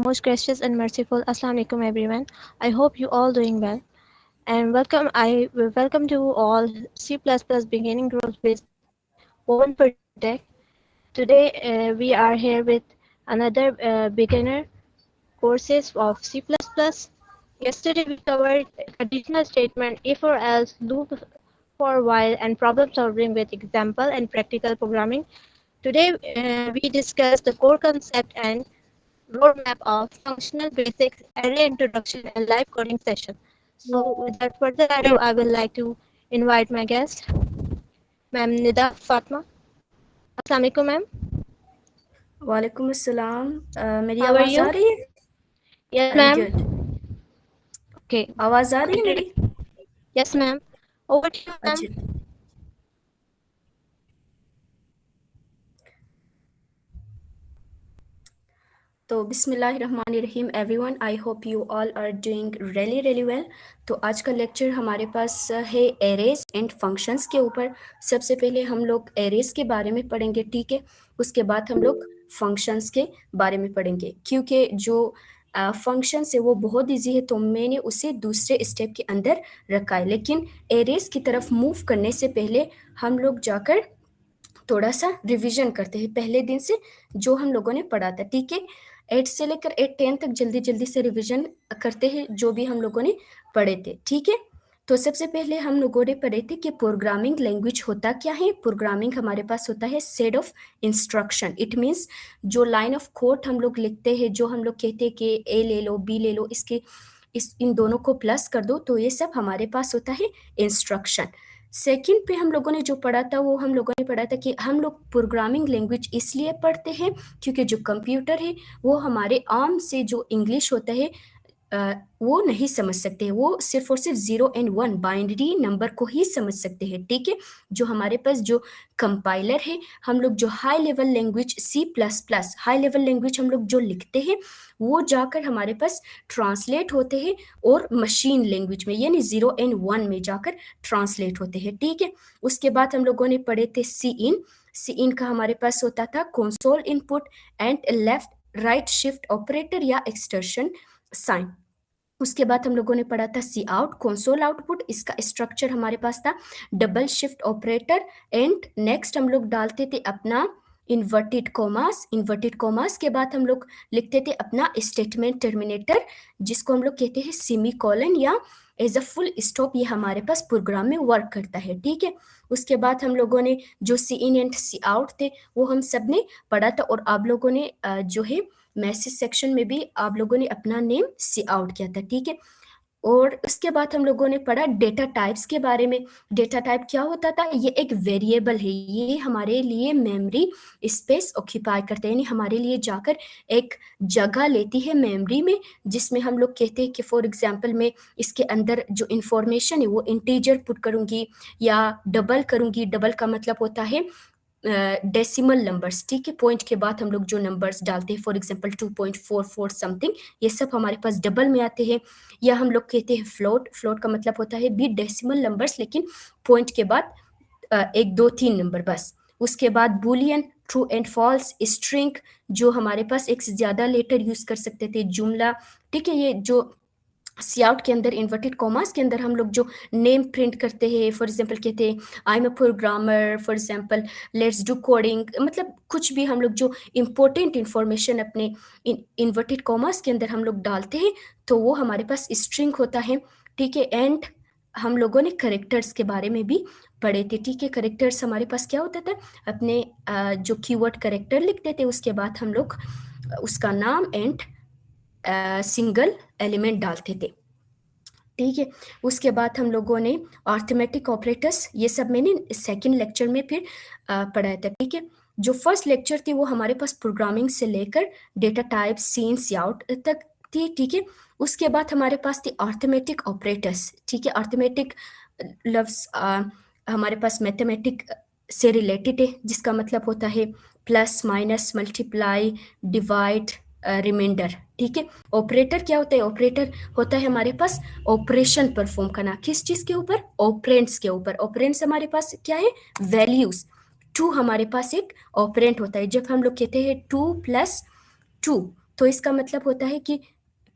most gracious and merciful. Assalamu alaikum everyone. I hope you all doing well. And welcome I will welcome to all C++ beginning rules with Woven Project. Today we are here with another beginner courses of C++. Yesterday we covered conditional statement, if or else, loop for while, and problem solving with example and practical programming. Today we discuss the core concept and roadmap of functional basics, array introduction, and live coding session. So without further ado, I would like to invite my guest, Ma'am Nida Fatma. Assalamu alaikum, ma'am. वालेकुम अस्सलाम। मेरी How are आवाज़ आ you? रही है? Yes, I am good. ma'am. Okay. आवाज़ आ रही है मेरी? Introdu- Yes, ma'am. Over to you, अच्छा, ma'am. तो बिस्मिल्लाहिर्रहमानिर्रहीम everyone, I hope you all are doing really well. तो आज का लेक्चर हमारे पास है एरेज एंड फंक्शंस के ऊपर। सबसे पहले हम लोग एरेज के बारे में पढ़ेंगे, ठीक है। उसके बाद हम लोग फंक्शंस के बारे में पढ़ेंगे, क्योंकि जो फंक्शंस है वो बहुत इजी है, तो मैंने उसे दूसरे स्टेप के अंदर रखा है। लेकिन एरेज की तरफ मूव करने से पहले हम लोग जाकर थोड़ा सा रिवीजन करते हैं पहले दिन से जो हम लोगों ने पढ़ा था, ठीक है। 8 से लेकर 8-10 तक जल्दी जल्दी से रिवीजन करते हैं जो भी हम लोगों ने पढ़े थे, ठीक है। तो सबसे पहले हम लोगों ने पढ़े थे कि प्रोग्रामिंग लैंग्वेज होता क्या है। प्रोग्रामिंग हमारे पास होता है set of instruction. It means जो लाइन ऑफ कोड हम लोग लिखते हैं, जो हम लोग कहते हैं कि ए ले लो, बी ले लो, इसके इन दोनों को प्लस कर दो, तो ये सब हमारे पास होता है इंस्ट्रक्शन। सेकंड पे हम लोगों ने जो पढ़ा था वो हम लोगों ने पढ़ा था कि हम लोग प्रोग्रामिंग लैंग्वेज इसलिए पढ़ते हैं क्योंकि जो कंप्यूटर है वो हमारे आम से जो इंग्लिश होता है वो नहीं समझ सकते हैं। वो सिर्फ और सिर्फ 0 और 1 बाइनरी नंबर को ही समझ सकते हैं, ठीक है। जो हमारे पास जो कंपाइलर है, हम लोग जो high level language C++ high level language हम लोग जो लिखते हैं वो जाकर हमारे पास ट्रांसलेट होते हैं और मशीन लैंग्वेज में यानी 0 और 1 में जाकर ट्रांसलेट होते हैं, ठीक है। उसके बाद हम लोगों ने पढ़े थे सी इन का हमारे पास होता था console input and left right shift operator या एक्सटर्शन साइन। उसके बाद हम लोगों ने पढ़ा था सी आउट कंसोल आउटपुट। इसका स्ट्रक्चर हमारे पास था double shift operator and next हम लोग डालते थे अपना इन्वर्टेड कॉमास के बाद हम लोग लिखते थे अपना स्टेटमेंट टर्मिनेटर, जिसको हम लोग कहते हैं सेमी कॉलन या एज अ फुल स्टॉप। ये हमारे पास प्रोग्राम में वर्क करता है, ठीक है। उसके बाद हम लोगों ने जो सी इन एंड सी आउट थे वो हम सब ने पढ़ा था, और आप लोगों ने जो है मैसेज सेक्शन में भी आप लोगों ने अपना नेम सी आउट किया था, ठीक है। और उसके बाद हम लोगों ने पढ़ा डेटा टाइप्स के बारे में। डेटा टाइप क्या होता था? ये एक वेरिएबल है, ये हमारे लिए मेमोरी स्पेस ऑक्यूपाई करते हैं, यानी हमारे लिए जाकर एक जगह लेती है मेमोरी में, जिसमें हम लोग कहते हैं कि फॉर एग्जांपल मैं इसके अंदर जो इंफॉर्मेशन है वो इंटीजर पुट करूंगी या डबल करूंगी। डबल का मतलब होता है डेसिमल नंबर्स, ठीक है। पॉइंट के बाद हम लोग जो नंबर्स डालते हैं, फॉर एग्जांपल 2.44 समथिंग, ये सब हमारे पास डबल में आते हैं। या हम लोग कहते हैं फ्लोट का मतलब होता है भी डेसिमल नंबर्स, लेकिन पॉइंट के बाद 1 2 3 नंबर बस। उसके बाद boolean, true and false, string जो हमारे पास एक से ज्यादा लेटर यूज कर सकते थे, जुमला, ठीक है। ये जो सी आउट के अंदर इन्वर्टेड कॉमास के अंदर हम लोग जो नेम प्रिंट करते हैं, फॉर एग्जांपल कहते हैं I am a programmer, for example let's do coding, मतलब कुछ भी हम लोग जो इम्पोर्टेंट इंफॉर्मेशन अपने इन्वर्टेड कॉमास के अंदर हम लोग डालते हैं तो वो हमारे पास स्ट्रिंग होता है, ठीक है। एंड हम लोगों ने करेक्टर्स के बारे में भी पढ़े थे, ठीक है। करेक्टर्स हमारे पास क्या होता था? अपने जो कीवर्ड करेक्टर लिखते थे, उसके बाद हम लोग उसका नाम एंड सिंगल एलिमेंट डालते थे, ठीक है। उसके बाद हम लोगों ने अर्थमेटिक ऑपरेटर्स, ये सब मैंने सेकंड लेक्चर में फिर पढ़ाया था, ठीक है। जो फर्स्ट लेक्चर थी वो हमारे पास प्रोग्रामिंग से लेकर डेटा टाइप सीन्स आउट तक थी, ठीक है। उसके बाद हमारे पास थी अर्थमेटिक ऑपरेटर्स, ठीक है। अर्थमेटिक लफ्ज हमारे पास मैथमेटिक से रिलेटेड है, जिसका मतलब होता है plus minus multiply divide reminder, ठीक है। ऑपरेटर क्या होता है? ऑपरेटर होता है हमारे पास ऑपरेशन परफॉर्म करना, किस चीज के ऊपर? ऑपरेंड्स के ऊपर। ऑपरेंड्स हमारे पास क्या है? वैल्यूज। टू हमारे पास एक ऑपरेंट होता है। जब हम लोग कहते हैं 2 + 2 तो इसका मतलब होता है कि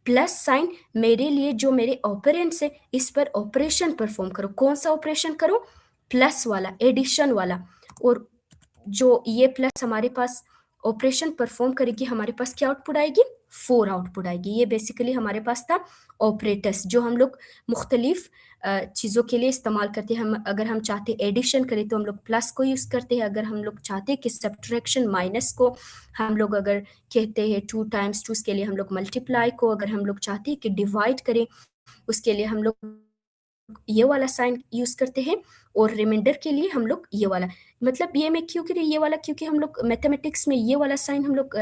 प्लस साइन मेरे लिए जो मेरे ऑपरेंड्स है इस पर ऑपरेशन परफॉर्म करो। कौन सा ऑपरेशन करो? प्लस वाला, एडिशन वाला। और जो ये प्लस हमारे पास ऑपरेशन परफॉर्म करेगी, हमारे पास क्या आउटपुट आएगी? 4 आउटपुट आएगी। ये बेसिकली हमारे पास था ऑपरेटर्स जो हम लोग मुख्तलिफ चीज़ों के लिए इस्तेमाल करते हैं। हम अगर हम चाहते हैं एडिशन करें तो हम लोग प्लस को यूज़ करते हैं। अगर हम लोग चाहते हैं कि सब्ट्रैक्शन माइनस को हम लोग अगर कहते हैं 2 टाइम्स 2, उसके लिए हम लोग मल्टीप्लाई को, अगर हम लोग चाहते हैं कि डिवाइड करें उसके लिए हम लोग ये वाला साइन यूज करते हैं। और रिमाइंडर के लिए हम लोग ये वाला, मतलब ये मैं क्यों करी ये वाला, क्योंकि हम लोग मैथमेटिक्स में ये वाला साइन हम लोग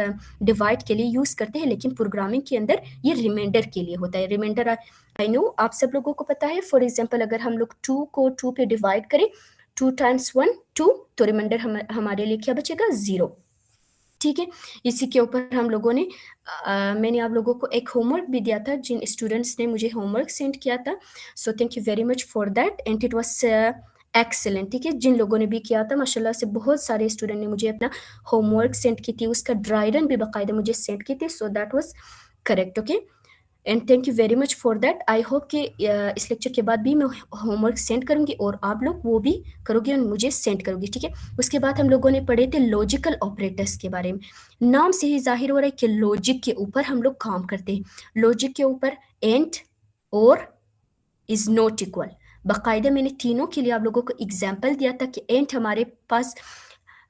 डिवाइड के लिए यूज करते हैं, लेकिन प्रोग्रामिंग के अंदर ये रिमाइंडर के लिए होता है। रिमाइंडर आई नो आप सब लोगों को पता है। फॉर एग्जाम्पल अगर हम लोग 2 को 2 पे डिवाइड करें, 2 टाइम्स 1 2, तो रिमाइंडर हमारे लिए क्या बचेगा? 0। ठीक है, इसी के ऊपर हम लोगों ने मैंने आप लोगों को एक होमवर्क भी दिया था, जिन स्टूडेंट्स ने मुझे होमवर्क सेंड किया था। So thank you very much for that and it was excellent. ठीक है, जिन लोगों ने भी किया था माशाल्लाह से बहुत सारे स्टूडेंट ने मुझे अपना होमवर्क सेंड की थी, उसका ड्राई रन भी बाकायदा मुझे सेंड की थी। So that was correct. Okay and thank you very much for that. I hope कि इस लेक्चर के बाद भी मैं होमवर्क सेंड करूंगी और आप लोग वो भी करोगे और मुझे सेंड करोगे। ठीक है, उसके बाद हम लोगों ने पढ़े थे लॉजिकल ऑपरेटर्स के बारे में। नाम से ही जाहिर हो रहा है कि लॉजिक के ऊपर हम लोग काम करते हैं। लॉजिक के ऊपर एंड और इज नॉट इक्वल, बाकायदा मैंने तीनों के लिए आप लोगों को एग्जाम्पल दिया था कि एंड हमारे पास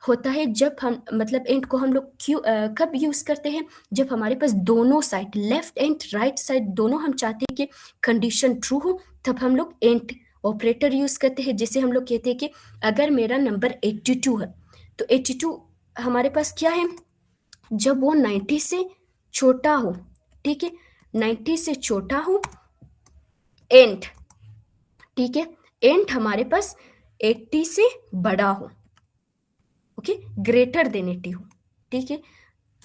होता है जब हम, मतलब एंड को हम लोग क्यों कब यूज करते हैं? जब हमारे पास दोनों side, left and right side दोनों हम चाहते हैं कि कंडीशन ट्रू हो, तब हम लोग एंड ऑपरेटर यूज करते हैं। जैसे हम लोग कहते हैं कि अगर मेरा नंबर 82 है तो 82 हमारे पास क्या है? जब वो 90 से छोटा हो, ठीक है, 90 से छोटा हो एंड, ठीक है, एंड हमारे पास 80 से बड़ा हो, ओके, ग्रेटर देन 80 हो, ठीक है,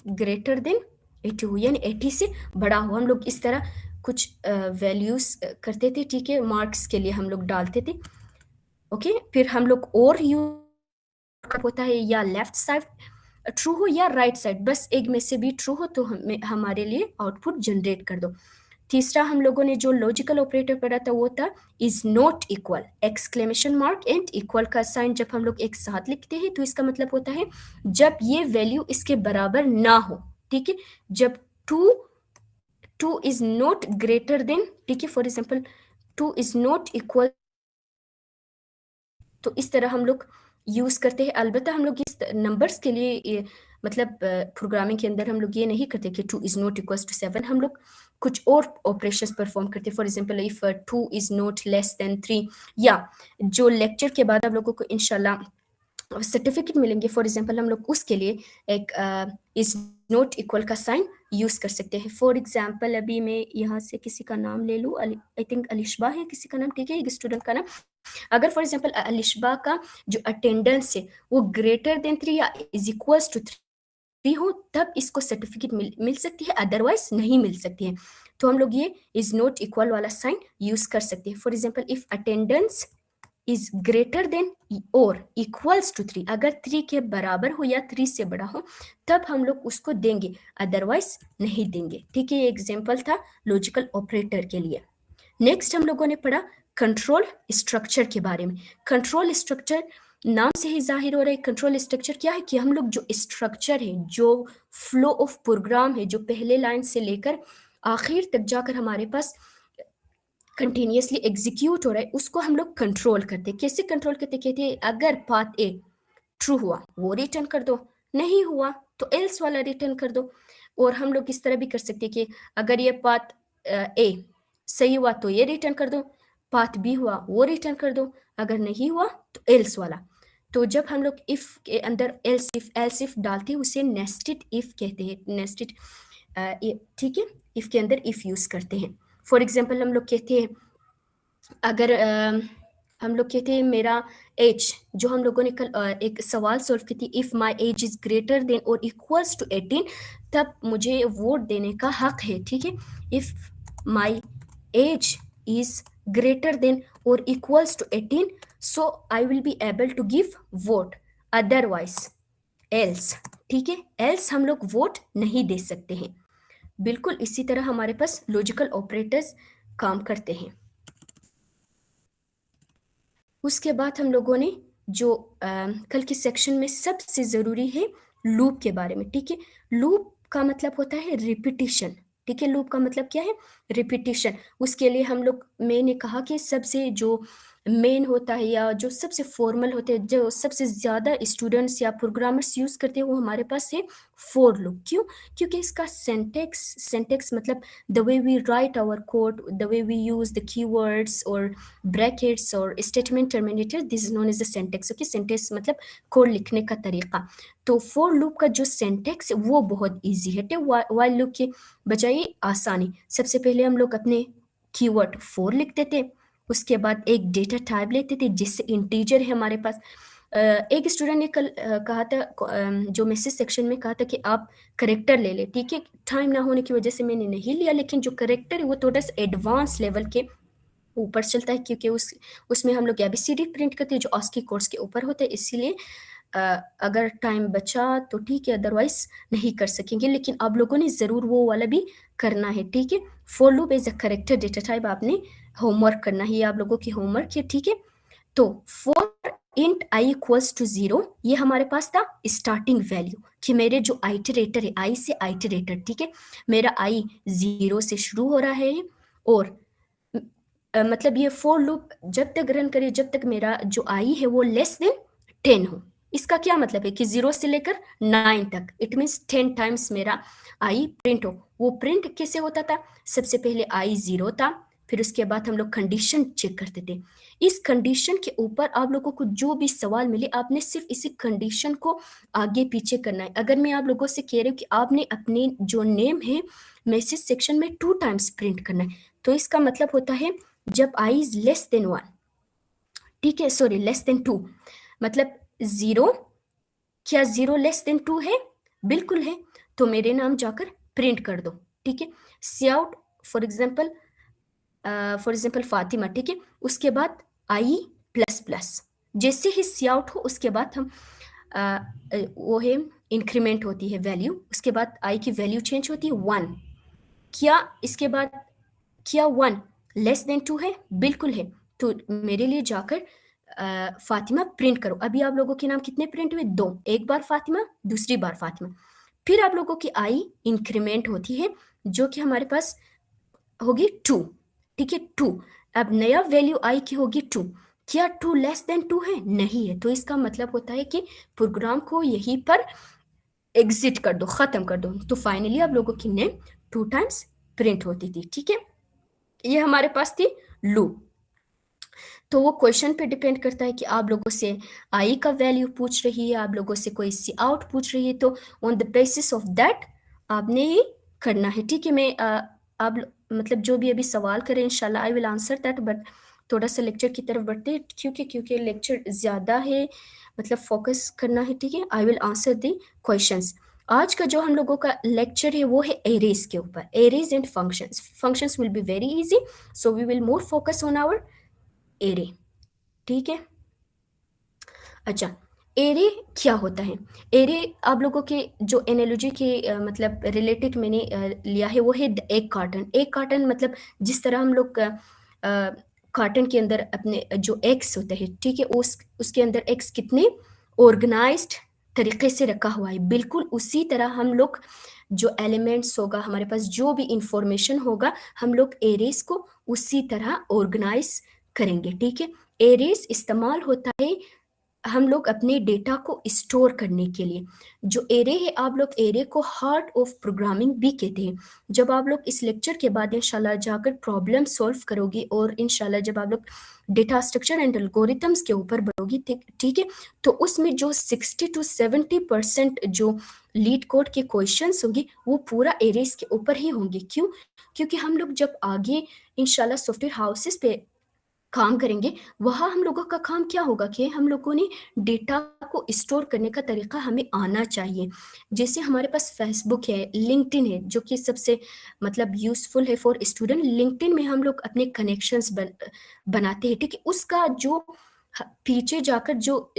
ग्रेटर देन 80 हो यानी 80 से बड़ा हो। हम लोग इस तरह कुछ वैल्यूज करते थे, ठीक है, मार्क्स के लिए हम लोग डालते थे। ओके, फिर हम लोग और यूज होता है या लेफ्ट साइड ट्रू हो या राइट साइड, बस एक में से भी ट्रू हो तो हमारे लिए आउटपुट जनरेट कर दो। तीसरा हम लोगों ने जो लॉजिकल ऑपरेटर पढ़ा था वो था is not equal, exclamation mark and equal का साइन जब हम लोग एक साथ लिखते हैं तो इसका मतलब होता है जब ये वैल्यू इसके बराबर ना हो। ठीक है, जब two is not greater than, ठीक है, for example 2 is not equal, तो इस तरह हम लोग यूज करते हैं। अलबत्ता हम लोग इस नंबर्स के लिए मतलब प्रोग्रामिंग के अंदर हम लोग ये नहीं करते कि 2 इज नॉट इक्वल टू 7, हम लोग कुछ और ऑपरेशंस परफॉर्म करते हैं। For example if 2 is not less than 3, या जो लेक्चर के बाद आप लोगों को इंशाल्लाह सर्टिफिकेट मिलेंगे, फॉर एग्जांपल हम लोग उसके लिए एक इज नॉट इक्वल का साइन यूज कर सकते हैं। फॉर एग्जांपल अभी मैं यहाँ से किसी का नाम ले लूँ, आई थिंक अलिशबा है किसी का नाम, ठीक है, एक स्टूडेंट का नाम। अगर फॉर एग्जांपल अलिशबा का जो अटेंडेंस है वो ग्रेटर देन 3 या इज इक्वल्स टू 3 हो तब इसको सर्टिफिकेट मिल सकती है, अदरवाइज नहीं मिल सकती है। तो हम लोग ये इज नॉट इक्वल वाला साइन यूज कर सकते हैं। For example if attendance is greater than और इक्वल्स टू 3, अगर 3 के बराबर हो या 3 से बड़ा हो तब हम लोग उसको देंगे, अदरवाइज नहीं देंगे। ठीक है, ये एग्जाम्पल था लॉजिकल ऑपरेटर के लिए। नेक्स्ट हम लोगों ने पढ़ा कंट्रोल स्ट्रक्चर के बारे में। कंट्रोल स्ट्रक्चर नाम से ही जाहिर हो रहा है, कंट्रोल स्ट्रक्चर क्या है कि हम लोग जो स्ट्रक्चर है, जो फ्लो ऑफ प्रोग्राम है, जो पहले लाइन से लेकर आखिर तक जाकर हमारे पास कंटिन्यूसली एग्जीक्यूट हो रहा है, उसको हम लोग कंट्रोल करते। कैसे कंट्रोल करते? कहते हैं अगर पाथ ए ट्रू हुआ वो रिटर्न कर दो, नहीं हुआ तो एल्स वाला रिटर्न कर दो। और हम लोग इस तरह भी कर सकते हैं कि अगर ये पाथ ए सही हुआ तो ये रिटर्न कर दो, पाथ बी हुआ वो रिटर्न कर दो, अगर नहीं हुआ तो एल्स वाला। तो जब हम लोग इफ के अंदर एल्स इफ डालते हैं उसे नेस्टेड इफ कहते हैं, नेस्टेड, ठीक है, इफ के अंदर इफ यूज करते हैं। फॉर एग्जाम्पल हम लोग कहते हैं अगर हम लोग कहते हैं मेरा एज, जो हम लोगों ने कल एक सवाल सॉल्व की थी, if my age is greater than और इक्वल्स टू 18 तब मुझे वोट देने का हक है। ठीक है, if my age is greater than और equals to 18 so I will be able to give vote, otherwise else, ठीक है, एल्स हम लोग वोट नहीं दे सकते हैं। बिल्कुल इसी तरह हमारे पास लॉजिकल ऑपरेटर्स काम करते हैं। उसके बाद हम लोगों ने जो कल के सेक्शन में सबसे ज़रूरी है लूप के बारे में, ठीक है। लूप का मतलब होता है रिपीटिशन, ठीक है। लूप का मतलब क्या है? रिपीटिशन। उसके लिए हम लोग, मैंने कहा कि सबसे जो मेन होता है या जो सबसे फॉर्मल होते हैं, जो सबसे ज़्यादा स्टूडेंट्स या प्रोग्रामर्स यूज़ करते हैं, वो हमारे पास है फॉर लूप। क्यों? क्योंकि इसका सेंटेक्स मतलब the way we write our code, the way we use the keywords or brackets or statement terminator, this is known as the syntax। okay, syntax मतलब कोड लिखने का तरीका। तो for loop का जो syntax है वो बहुत इजी है, तो while loop के बजाय आसानी। सबसे पहले हम लोग अपने कीवर्ड for लिखते थे, उसके बाद एक डेटा टाइप लेते थे जिससे इंटीजर है हमारे पास। एक स्टूडेंट ने कल कहा था, जो मैसेज सेक्शन में कहा था कि आप करेक्टर ले ले, ठीक है। टाइम ना होने की वजह से मैंने नहीं लिया, लेकिन जो करेक्टर है वो थोड़ा सा एडवांस लेवल के ऊपर चलता है, क्योंकि उसमें हम लोग एबीसीडी प्रिंट करते हैं जो आस्की कोर्स के ऊपर होता है। इसीलिए अगर टाइम बचा तो ठीक है, अदरवाइज नहीं कर सकेंगे, लेकिन आप लोगों ने ज़रूर वो वाला भी करना है, ठीक है। For loop as a character data type आपने होमवर्क करना है, ये आप लोगों की होमवर्क है, ठीक है। तो for int I equals to 0, ये हमारे पास था स्टार्टिंग वैल्यू, कि मेरे जो आइटरेटर है, आई से आइटरेटर, ठीक है, मेरा आई 0 से शुरू हो रहा है, और मतलब ये फॉर लूप जब तक रन करे जब तक मेरा जो आई है वो लेस देन 10 हो। इसका क्या मतलब है कि 0 से लेकर 9 तक, इट मीन्स 10 टाइम्स मेरा आई प्रिंट हो। वो प्रिंट कैसे होता था? सबसे पहले आई 0 था, फिर उसके बाद हम लोग कंडीशन चेक करते थे। इस कंडीशन के ऊपर आप लोगों को जो भी सवाल मिले, आपने सिर्फ इसी कंडीशन को आगे पीछे करना है। अगर मैं आप लोगों से कह रही हूँ कि आपने अपने जो नेम है मैसेज सेक्शन में 2 टाइम्स प्रिंट करना है, तो इसका मतलब होता है जब आई इज लेस देन 1, ठीक है, सॉरी लेस देन 2, मतलब 0, क्या 0 लेस देन 2 है? बिल्कुल है, तो मेरे नाम जाकर प्रिंट कर दो, ठीक है। सी आउट फॉर एग्जाम्पल फातिमा, ठीक है। उसके बाद आई प्लस प्लस, जैसे ही सी आउट हो उसके बाद हम वो है इंक्रीमेंट होती है वैल्यू, उसके बाद आई की वैल्यू चेंज होती है 1। क्या इसके बाद क्या 1 लेस देन 2 है? बिल्कुल है, तो मेरे लिए जाकर फातिमा प्रिंट करो। अभी आप लोगों के नाम कितने प्रिंट हुए? 2, एक बार फातिमा, दूसरी बार फातिमा। फिर आप लोगों की आई इंक्रीमेंट होती है जो कि हमारे पास होगी 2, ठीक है, 2। अब नया वैल्यू आई की होगी 2। क्या 2 लेस देन 2 है? नहीं है, तो इसका मतलब होता है कि प्रोग्राम को यहीं पर एग्जिट कर दो, खत्म कर दो। तो फाइनली आप लोगों की नेम 2 टाइम्स प्रिंट होती थी, ठीक है। ये हमारे पास थी लूप। तो वो क्वेश्चन पे डिपेंड करता है कि आप लोगों से आई का वैल्यू पूछ रही है, आप लोगों से कोई सी आउट पूछ रही है, तो on the basis of that आपने ये करना है, ठीक है। मैं आप मतलब जो भी अभी सवाल करें इंशाल्लाह I will answer that, but थोड़ा सा लेक्चर की तरफ बढ़ते हैं, क्योंकि लेक्चर ज़्यादा है, मतलब फोकस करना है, ठीक है। I will answer the questions. आज का जो हम लोगों का लेक्चर है वो है एरेज के ऊपर, arrays and functions. Functions will be very easy, so we will more focus on our array, ठीक है। अच्छा, एरे क्या होता है? एरे आप लोगों के जो एनालॉजी के मतलब रिलेटेड मैंने लिया है वो है एक कार्टन। एक कार्टन मतलब जिस तरह हम लोग कार्टन के अंदर अपने जो एग्स होते हैं, ठीक है, उसके अंदर एग्स कितने ऑर्गेनाइज्ड तरीके से रखा हुआ है, बिल्कुल उसी तरह हम लोग जो एलिमेंट्स होगा हमारे पास, जो भी इंफॉर्मेशन होगा, हम लोग एरेज को उसी तरह ऑर्गेनाइज करेंगे, ठीक है। एरेज इस्तेमाल होता है हम लोग अपने डेटा को स्टोर करने के लिए। जो एरे है, आप लोग एरे को हार्ट ऑफ प्रोग्रामिंग भी कहते हैं। जब आप लोग इस लेक्चर के बाद इंशाल्लाह जाकर प्रॉब्लम सॉल्व करोगे और इंशाल्लाह जब आप लोग डेटा स्ट्रक्चर एंड एल्गोरिथम्स के ऊपर बढ़ोगी, ठीक है, तो उसमें जो 60 to 70% जो लीड कोड के क्वेश्चंस होंगे वो पूरा एरेस के ऊपर ही होंगे। क्यों? क्योंकि हम लोग जब आगे इंशाल्लाह सॉफ्टवेयर हाउसेस पे काम करेंगे, वहाँ हम लोगों का काम क्या होगा कि हम लोगों ने डेटा को स्टोर करने का तरीका हमें आना चाहिए। जैसे हमारे पास फेसबुक है, लिंक्डइन है, जो कि सबसे मतलब यूज़फुल है फॉर स्टूडेंट। लिंक्डइन में हम लोग अपने कनेक्शंस बनाते हैं, ठीक है। उसका जो पीछे जाकर जो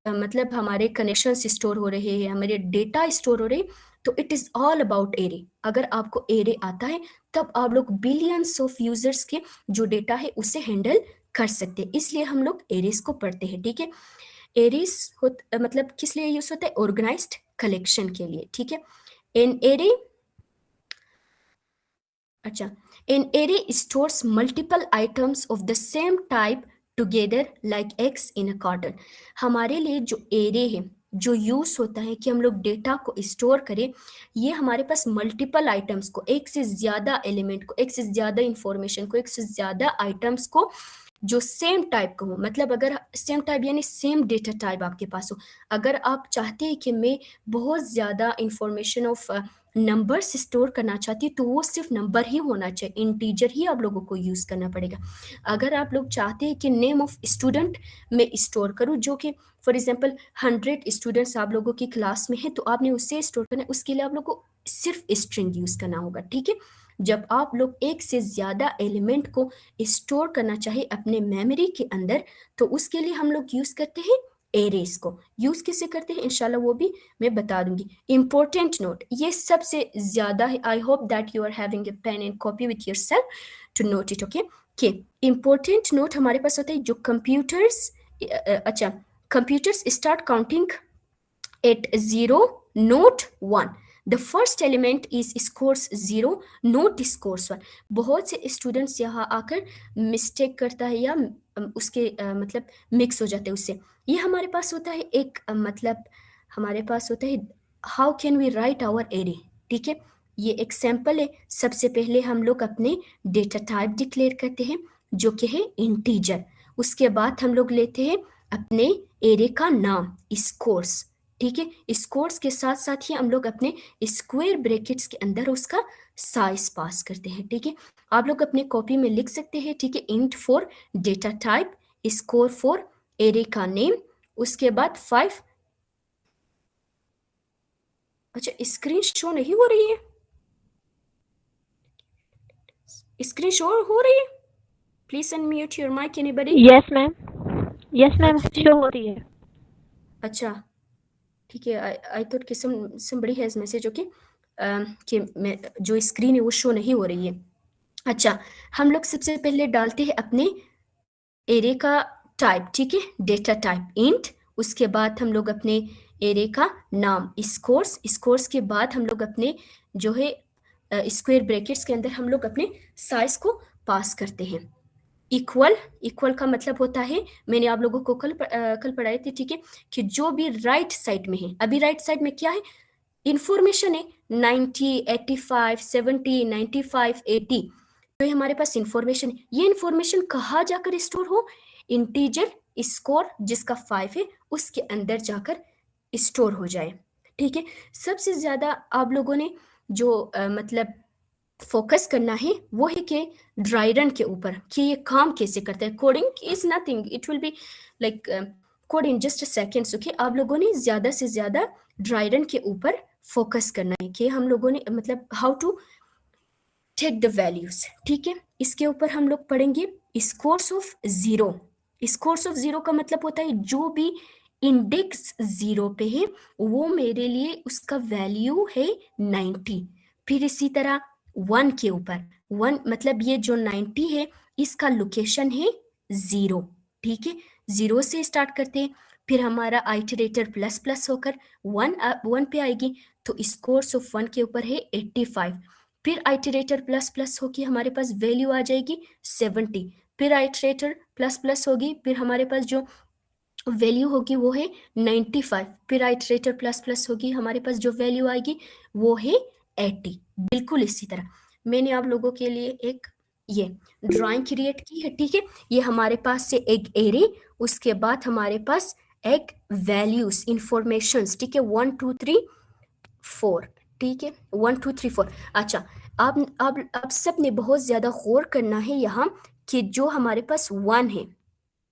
मतलब हमारे कनेक्शंस स्टोर हो रहे हैं, हमारे डेटा स्टोर हो रहे हैं, तो it is all about array. अगर आपको एरे आता है तब आप लोग बिलियंस ऑफ यूजर्स के जो डेटा है उसे हैंडल कर सकते हैं, इसलिए हम लोग एरेस को पढ़ते हैं। ठीक है, एरेस मतलब किस लिए यूज होता है? ऑर्गेनाइज्ड कलेक्शन के लिए। ठीक है, एन एरे, अच्छा, an array stores multiple items of the same type together like eggs in a carton। हमारे लिए जो एरे है, जो यूज होता है कि हम लोग डेटा को स्टोर करें, ये हमारे पास मल्टीपल आइटम्स को, एक से ज्यादा एलिमेंट को, एक से ज्यादा इंफॉर्मेशन को, एक से ज्यादा आइटम्स को जो सेम टाइप का हो, मतलब अगर सेम टाइप यानी सेम डेटा टाइप आपके पास हो। अगर आप चाहते हैं कि मैं बहुत ज़्यादा इंफॉर्मेशन ऑफ नंबर्स स्टोर करना चाहती तो वो सिर्फ नंबर ही होना चाहिए, इंटीजर ही आप लोगों को यूज़ करना पड़ेगा। अगर आप लोग चाहते हैं कि नेम ऑफ स्टूडेंट में स्टोर करूँ, जो कि फॉर एग्जांपल 100 स्टूडेंट्स आप लोगों की क्लास में है, तो आपने उससे स्टोर करना है, उसके लिए आप लोग को सिर्फ स्ट्रिंग यूज़ करना होगा। ठीक है, जब आप लोग एक से ज़्यादा एलिमेंट को स्टोर करना चाहे अपने मेमोरी के अंदर, तो उसके लिए हम लोग यूज़ करते हैं एरेस को। यूज़ कैसे करते हैं इंशाल्लाह वो भी मैं बता दूंगी। इंपॉर्टेंट नोट, ये सबसे ज़्यादा है। I hope that you are having a pen and copy with your self to note it. Okay के इंपॉर्टेंट नोट हमारे पास होता है जो कंप्यूटर्स, अच्छा, computers start counting at 0 note 1, the first element is scores 0 note scores 1। बहुत से students यहाँ आकर मिस्टेक करता है या उसके मतलब मिक्स हो जाते हैं उससे। ये हमारे पास होता है एक मतलब हमारे पास होता है how can we write our array. ठीक है, ये एक सैम्पल है। सबसे पहले हम लोग अपने डेटा टाइप डिक्लेयर करते हैं जो कि है इंटीजर। उसके बाद हम लोग लेते हैं अपने एरे का नाम स्कोर्स। ठीक है, स्कोर्स के साथ साथ ही हम लोग अपने स्क्वायर ब्रैकेट्स के अंदर उसका साइज पास करते हैं। ठीक है, आप लोग अपने कॉपी में लिख सकते हैं। ठीक है, int for data type, score for array का नेम, उसके बाद 5। अच्छा, स्क्रीन शो नहीं हो रही है? स्क्रीन शो हो रही है? Please unmute your mic anybody. Yes ma'am, yes ma'am, अच्छा, शो हो रही है। अच्छा, ठीक है। आई थॉट कि somebody हैज मैसेज। ओके, कि मैं जो स्क्रीन है वो शो नहीं हो रही है। अच्छा, हम लोग सबसे पहले डालते हैं अपने एरे का टाइप। ठीक है, डेटा टाइप इंट, उसके बाद हम लोग अपने एरे का नाम स्कोर्स, स्कोर्स के बाद हम लोग अपने जो है स्क्वायर ब्रैकेट्स के अंदर हम लोग अपने साइज को पास करते हैं। इक्वल, इक्वल का मतलब होता है, मैंने आप लोगों को कल पढ़ाए थे। ठीक है, कि जो भी राइट साइड में है, अभी राइट साइड में क्या है? इंफॉर्मेशन है 90, 85, 70, 95, 80। तो ये हमारे पास इंफॉर्मेशन, ये इंफॉर्मेशन कहाँ जाकर स्टोर हो? इंटीजर स्कोर जिसका 5 है उसके अंदर जाकर स्टोर हो जाए। ठीक है, सबसे ज्यादा आप लोगों ने जो मतलब फोकस करना है वो है कि ड्राई रन के ऊपर, कि ये काम कैसे करता है। Coding is nothing, it will be like code in just seconds. Okay, आप लोगों ने ज्यादा से ज्यादा ड्राई रन के ऊपर फोकस करना है कि हम लोगों ने मतलब how to take the values. ठीक है, इसके ऊपर हम लोग पढ़ेंगे scores of zero. Scores of zero का मतलब होता है जो भी इंडेक्स 0 पे है वो मेरे लिए उसका वैल्यू है 90। फिर इसी तरह 1 के ऊपर, 1 मतलब ये जो 90 है इसका लोकेशन है 0। ठीक है, 0 से स्टार्ट करते हैं, फिर हमारा आइटरेटर प्लस प्लस होकर 1 पे आएगी, तो स्कोर्स ऑफ 1 के ऊपर है 85। फिर आइटरेटर प्लस प्लस होगी, हमारे पास वैल्यू आ जाएगी 70। फिर आइटरेटर प्लस प्लस होगी, फिर हमारे पास जो वैल्यू होगी वो है 95। फिर आइटरेटर प्लस प्लस होगी, हमारे पास जो वैल्यू आएगी वो है 80। बिल्कुल इसी तरह मैंने आप लोगों के लिए एक ये ड्राइंग क्रिएट की है। ठीक है, ये हमारे पास से एक एरे, उसके बाद हमारे पास एक वैल्यूज इंफॉर्मेशंस। ठीक है, 1 2 3 4। ठीक है, 1 2 3 4। अच्छा, आप सब ने बहुत ज्यादा गौर करना है यहाँ कि जो हमारे पास 1 है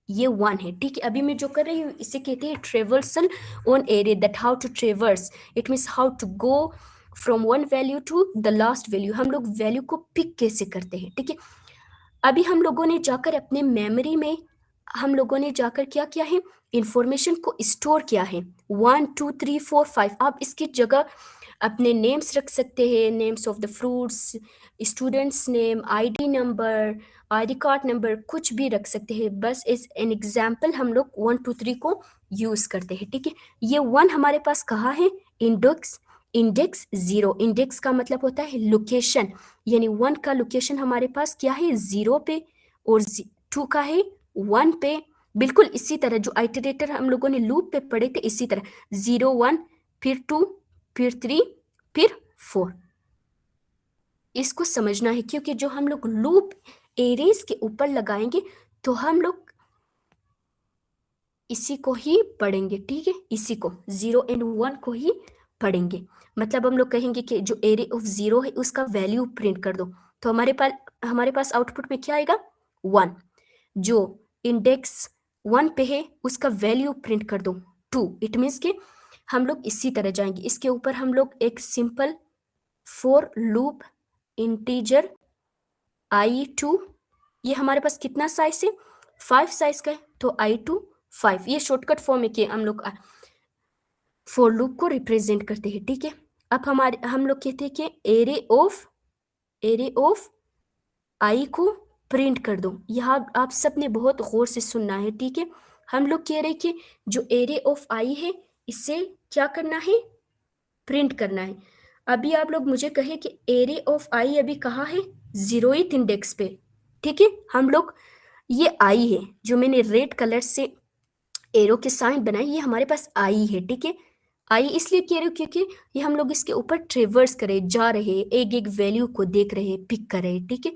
ये 1 है। ठीक है, अभी मैं जो कर रही हूँ इसे कहते हैं traversal on array, that how to traverse, it means how to go from one value to the last value. हम लोग वैल्यू को पिक कैसे करते हैं। ठीक है, अभी हम लोगों ने जाकर अपने मेमोरी में हम लोगों ने जाकर क्या किया है? इंफॉर्मेशन को स्टोर किया है 1 2 3 4 5। आप इसकी जगह अपने नेम्स रख सकते हैं, names of the fruits, students name, ID number, ID card number, कुछ भी रख सकते हैं। बस एज एन एग्जाम्पल हम लोग 1 2 3 को यूज करते हैं, ठीक है। ये 1 हमारे पास कहाँ है, इंडेक्स, इंडेक्स 0, इंडेक्स का मतलब होता है लोकेशन, यानी 1 का लोकेशन हमारे पास क्या है, 0 पे, और 2 का है 1 पे। बिल्कुल इसी तरह जो आइटरेटर हम लोगों ने लूप पे पढ़े थे, इसी तरह 0 1 फिर 2 फिर 3 फिर 4। इसको समझना है, क्योंकि जो हम लोग लूप एरेज के ऊपर लगाएंगे तो हम लोग इसी को ही पढ़ेंगे, ठीक है, इसी को 0 एंड 1 को ही पढ़ेंगे। मतलब हम लोग कहेंगे कि जो एरे ऑफ 0 है उसका वैल्यू प्रिंट कर दो, तो हमारे पास आउटपुट में क्या आएगा, 1। जो इंडेक्स 1 पे है उसका वैल्यू प्रिंट कर दो, 2। इट मीन्स कि हम लोग इसी तरह जाएंगे। इसके ऊपर हम लोग एक simple for loop integer i2, ये हमारे पास कितना साइज है, 5 साइज का है, तो i2 5, ये शॉर्टकट फॉर्म है कि हम लोग फॉर लूप को रिप्रेजेंट करते हैं, ठीक है। अब हम लोग कहते हैं कि एरे ऑफ आई को प्रिंट कर दो। यहाँ आप सबने बहुत गौर से सुनना है, ठीक है। हम लोग कह रहे हैं कि जो एरे ऑफ आई है इसे क्या करना है, प्रिंट करना है। अभी आप लोग मुझे कहे कि एरे ऑफ आई अभी कहाँ है, 0th इंडेक्स पे, ठीक है। हम लोग ये आई है, जो मैंने रेड कलर से एरो के साइन बनाई, ये हमारे पास आई है, ठीक है। आई इसलिए कह रही हूँ क्योंकि ये हम लोग इसके ऊपर ट्रेवर्स करे जा रहे हैं, एक एक वैल्यू को देख रहे हैं, पिक कर रहे हैं, ठीक है।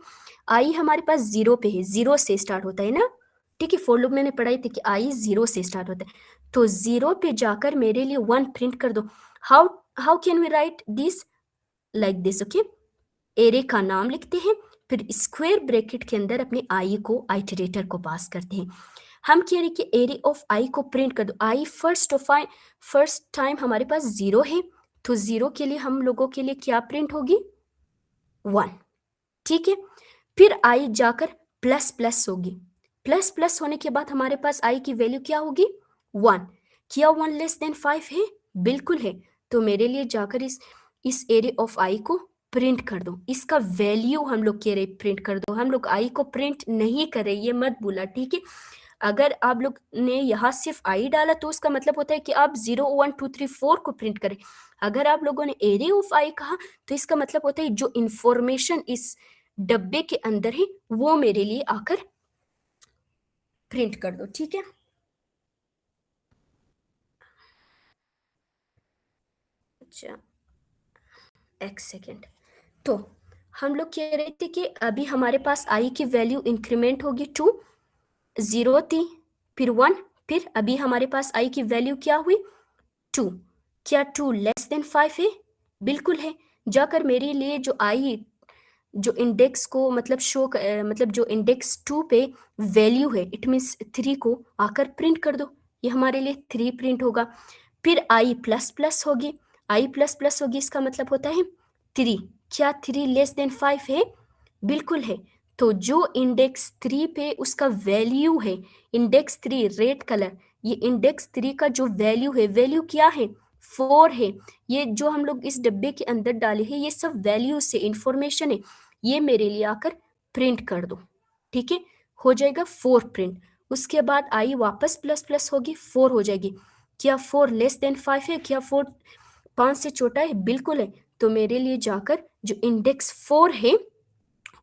आई हमारे पास 0 पे है, 0 से स्टार्ट होता है ना, ठीक है। फॉर लूप मैंने पढ़ाई थी कि आई 0 से स्टार्ट होता है, तो 0 पे जाकर मेरे लिए 1 प्रिंट कर दो। How can we write this, like this, okay. Array का नाम लिखते हैं, फिर स्क्वायर ब्रैकेट के अंदर अपने आई को, आइटरेटर को पास करते हैं। हम कह रहे कि एरे ऑफ आई को प्रिंट कर दो। आई फर्स्ट टाइम हमारे पास 0 है, तो 0 के लिए हम लोगों के लिए क्या प्रिंट होगी, 1, ठीक है। फिर आई जाकर प्लस प्लस होगी, प्लस प्लस होने के बाद हमारे पास आई की वैल्यू क्या होगी, 1। क्या 1 लेस देन 5 है, बिल्कुल है, तो मेरे लिए जाकर इस एरे ऑफ आई को प्रिंट कर दो। इसका वैल्यू हम लोग कह रहे प्रिंट कर दो, हम लोग आई को प्रिंट नहीं कर रहे, ये मत भूला, ठीक है। अगर आप लोग ने यहाँ सिर्फ आई डाला तो उसका मतलब होता है कि आप 0 1 2 3 4 को प्रिंट करें। अगर आप लोगों ने एरे ऑफ आई कहा तो इसका मतलब होता है जो इंफॉर्मेशन इस डब्बे के अंदर है वो मेरे लिए आकर प्रिंट कर दो, ठीक है। अच्छा, एक सेकेंड। तो हम लोग कह रहे थे कि अभी हमारे पास आई की वैल्यू इंक्रीमेंट होगी 2, 0 थी, फिर 1, फिर अभी हमारे पास आई की वैल्यू क्या हुई, 2। क्या 2 लेस देन 5 है, बिल्कुल है। जाकर मेरे लिए जो आई, जो इंडेक्स को मतलब मतलब जो इंडेक्स 2 पे वैल्यू है, इट मीन्स 3 को आकर प्रिंट कर दो, ये हमारे लिए 3 प्रिंट होगा। फिर आई प्लस प्लस होगी, आई प्लस प्लस होगी, इसका मतलब होता है 3। क्या 3 लेस देन 5 है, बिल्कुल है। तो जो इंडेक्स 3 पे उसका वैल्यू है, इंडेक्स 3 रेड कलर, ये इंडेक्स 3 का जो वैल्यू है, वैल्यू क्या है, 4 है। ये जो हम लोग इस डब्बे के अंदर डाले हैं ये सब वैल्यू से इंफॉर्मेशन है, ये मेरे लिए आकर प्रिंट कर दो, ठीक है। हो जाएगा 4 प्रिंट। उसके बाद आई वापस प्लस प्लस होगी, 4 हो जाएगी। क्या 4 लेस देन 5 है, क्या 4 5 से छोटा है, बिल्कुल है। तो मेरे लिए जाकर जो इंडेक्स 4 है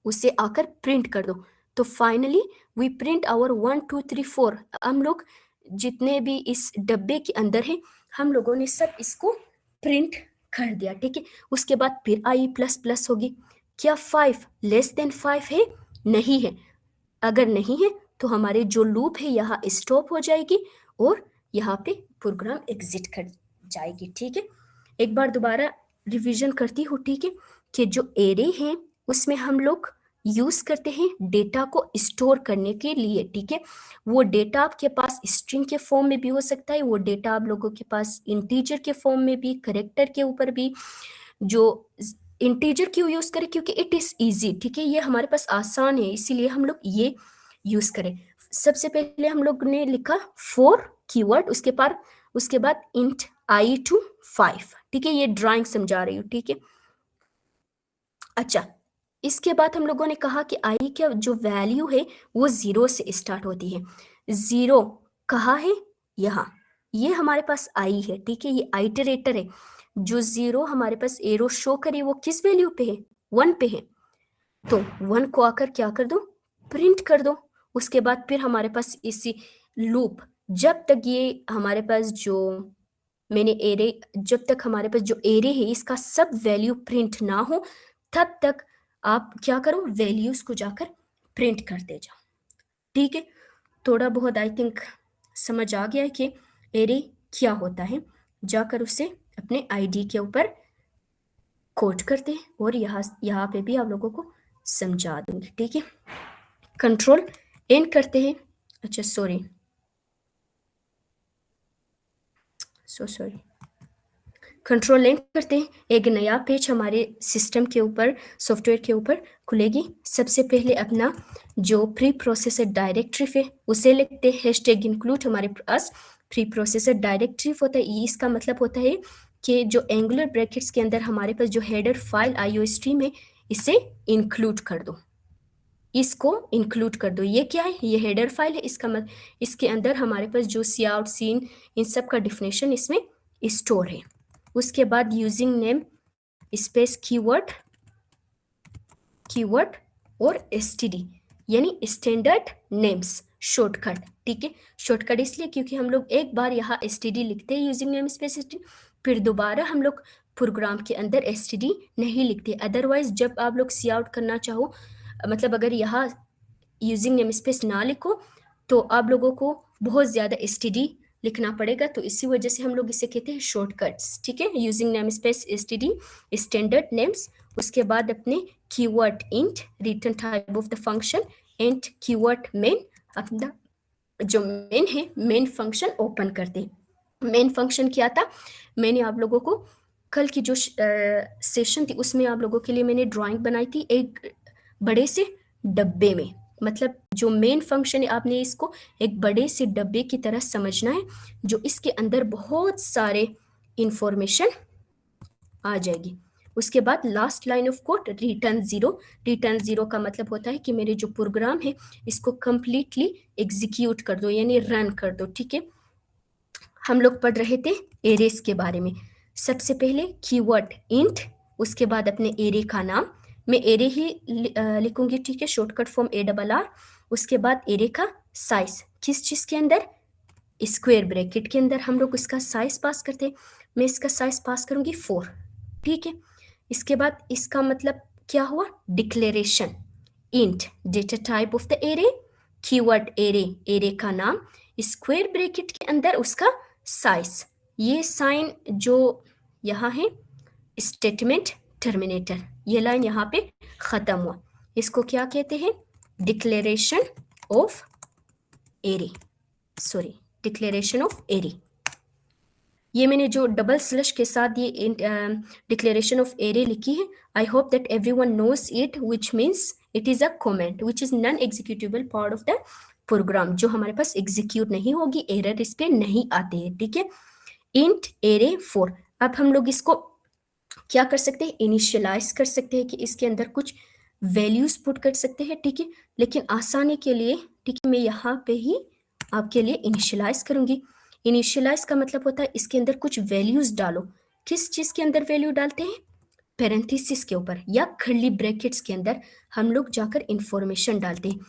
उसे आकर प्रिंट कर दो। तो फाइनली वी प्रिंट आवर 1 2 3 4। हम लोग जितने भी इस डब्बे के अंदर है हम लोगों ने सब इसको प्रिंट कर दिया, ठीक है। उसके बाद फिर आई प्लस प्लस होगी। क्या 5 लेस देन 5 है, नहीं है। अगर नहीं है तो हमारे जो लूप है यहाँ स्टॉप हो जाएगी और यहाँ पे प्रोग्राम एग्जिट कर जाएगी, ठीक है। एक बार दोबारा रिवीजन करती हूँ, ठीक है, कि जो एरे हैं उसमें हम लोग यूज करते हैं डेटा को स्टोर करने के लिए, ठीक है। वो डेटा आपके पास स्ट्रिंग के फॉर्म में भी हो सकता है, वो डेटा आप लोगों के पास इंटीजर के फॉर्म में भी, करेक्टर के ऊपर भी। जो इंटीजर क्यों यूज करें, क्योंकि इट इज इजी, ठीक है, ये हमारे पास आसान है, इसीलिए हम लोग ये यूज करें। सबसे पहले हम लोग ने लिखा 4 कीवर्ड, उसके बाद इंट i to 5, ठीक है, ये ड्राइंग समझा रही हूँ, ठीक है। अच्छा, इसके बाद हम लोगों ने कहा कि आई का जो वैल्यू है वो 0 से स्टार्ट होती है। 0 कहाँ है? यहाँ, ये हमारे पास आई है, ठीक है, ये आइटरेटर है। जो 0 हमारे पास एरो शो करे वो किस वैल्यू पे है? 1 पे है। तो 1 को आकर क्या कर दो? प्रिंट कर दो। उसके बाद फिर हमारे पास इसी लूप, जब तक ये हमारे पास जो मैंने एरे, जब तक हमारे पास जो एरे है इसका सब वैल्यू प्रिंट ना हो, तब तक आप क्या करो? वैल्यूज को जाकर प्रिंट करते जाओ, ठीक है। थोड़ा बहुत आई थिंक समझ आ गया है कि एरे क्या होता है। जाकर उसे अपने आईडी के ऊपर कोड करते हैं और यहाँ पे भी आप लोगों को समझा दूंगी, ठीक है। कंट्रोल एन करते हैं। अच्छा सॉरी, सॉरी, कंट्रोल एन करते हैं। एक नया पेज हमारे सिस्टम के ऊपर, सॉफ्टवेयर के ऊपर खुलेगी। सबसे पहले अपना जो प्री प्रोसेसर डायरेक्टरी है उसे लिखते हैं। हैशटैग इंक्लूड हमारे पास प्री प्रोसेसर डायरेक्टरी होता है। इसका मतलब होता है कि जो एंगुलर ब्रैकेट्स के अंदर हमारे पास जो हेडर फाइल आईओ स्ट्रीम है इसे इंक्लूड कर दो, इसको इंक्लूड कर दो। ये क्या है? ये हेडर फाइल है। इसका मतलब इसके अंदर हमारे पास जो सी आउट, सीन, इन सब का डिफिनेशन इसमें स्टोर है। उसके बाद using name space keyword, keyword और एसटीडी यानी स्टैंडर्ड नेम्स शॉर्टकट, ठीक है। शॉर्टकट इसलिए क्योंकि हम लोग एक बार यहाँ एसटीडी लिखते हैं यूजिंग नेम स्पेस एसटीडी, फिर दोबारा हम लोग प्रोग्राम के अंदर एसटीडी नहीं लिखते। अदरवाइज जब आप लोग सी आउट करना चाहो, मतलब अगर यहाँ यूजिंग नेम स्पेस ना लिखो तो आप लोगों को बहुत ज़्यादा एसटीडी लिखना पड़ेगा। तो इसी वजह से हम लोग इसे कहते हैं शॉर्टकट्स, ठीक है। Using name space STD, standard names. उसके बाद अपने keyword int, return type of the function, and keyword main, अपना जो मेन है मेन फंक्शन ओपन करते हैं। मेन फंक्शन क्या था? मैंने आप लोगों को कल की जो सेशन थी उसमें आप लोगों के लिए मैंने ड्राइंग बनाई थी एक बड़े से डब्बे में। मतलब जो मेन फंक्शन है आपने इसको एक बड़े से डब्बे की तरह समझना है, जो इसके अंदर बहुत सारे इंफॉर्मेशन आ जाएगी। उसके बाद last line of code return 0। Return 0 का मतलब होता है कि मेरे जो प्रोग्राम है इसको कंप्लीटली एग्जीक्यूट कर दो यानी रन कर दो, ठीक है। हम लोग पढ़ रहे थे एरेस के बारे में। सबसे पहले कीवर्ड इंट, उसके बाद अपने एरे का नाम, मैं एरे ही लिखूंगी, ठीक है, शॉर्टकट फॉर्म ARR। उसके बाद एरे का साइज, किस चीज के अंदर? स्क्वायर ब्रैकेट के अंदर हम लोग इसका साइज पास करते हैं। मैं इसका साइज पास करूंगी 4, ठीक है। इसके बाद इसका मतलब क्या हुआ? Declaration int data type of the array, keyword array, array का नाम, स्क्वायर ब्रैकेट के अंदर उसका साइज। ये साइन जो यहाँ है स्टेटमेंट टर्मिनेटर, ये लाइन यहाँ पे खत्म हुआ, इसको क्या कहते हैं? Declaration of array, sorry, declaration of array. ये मैंने जो डबल स्लैश के साथ ये डिक्लेरेशन ऑफ एरे लिखी है, I hope that everyone knows it, which means it is a comment which is non executable part of the program, जो हमारे पास एग्जीक्यूट नहीं होगी, एरर इस पे नहीं आते हैं, ठीक है। Int array 4। अब हम लोग इसको क्या कर सकते हैं? इनिशियलाइज कर सकते हैं कि इसके अंदर कुछ वैल्यूज पुट कर सकते हैं, ठीक है। लेकिन आसानी के लिए, ठीक है, मैं यहाँ पे ही आपके लिए इनिशियलाइज करूंगी। इनिशियलाइज का मतलब होता है इसके अंदर कुछ वैल्यूज डालो। किस चीज के अंदर वैल्यू डालते हैं? पैरेंथेसिस के ऊपर या कर्ली ब्रैकेट्स के अंदर हम लोग जाकर इंफॉर्मेशन डालते हैं।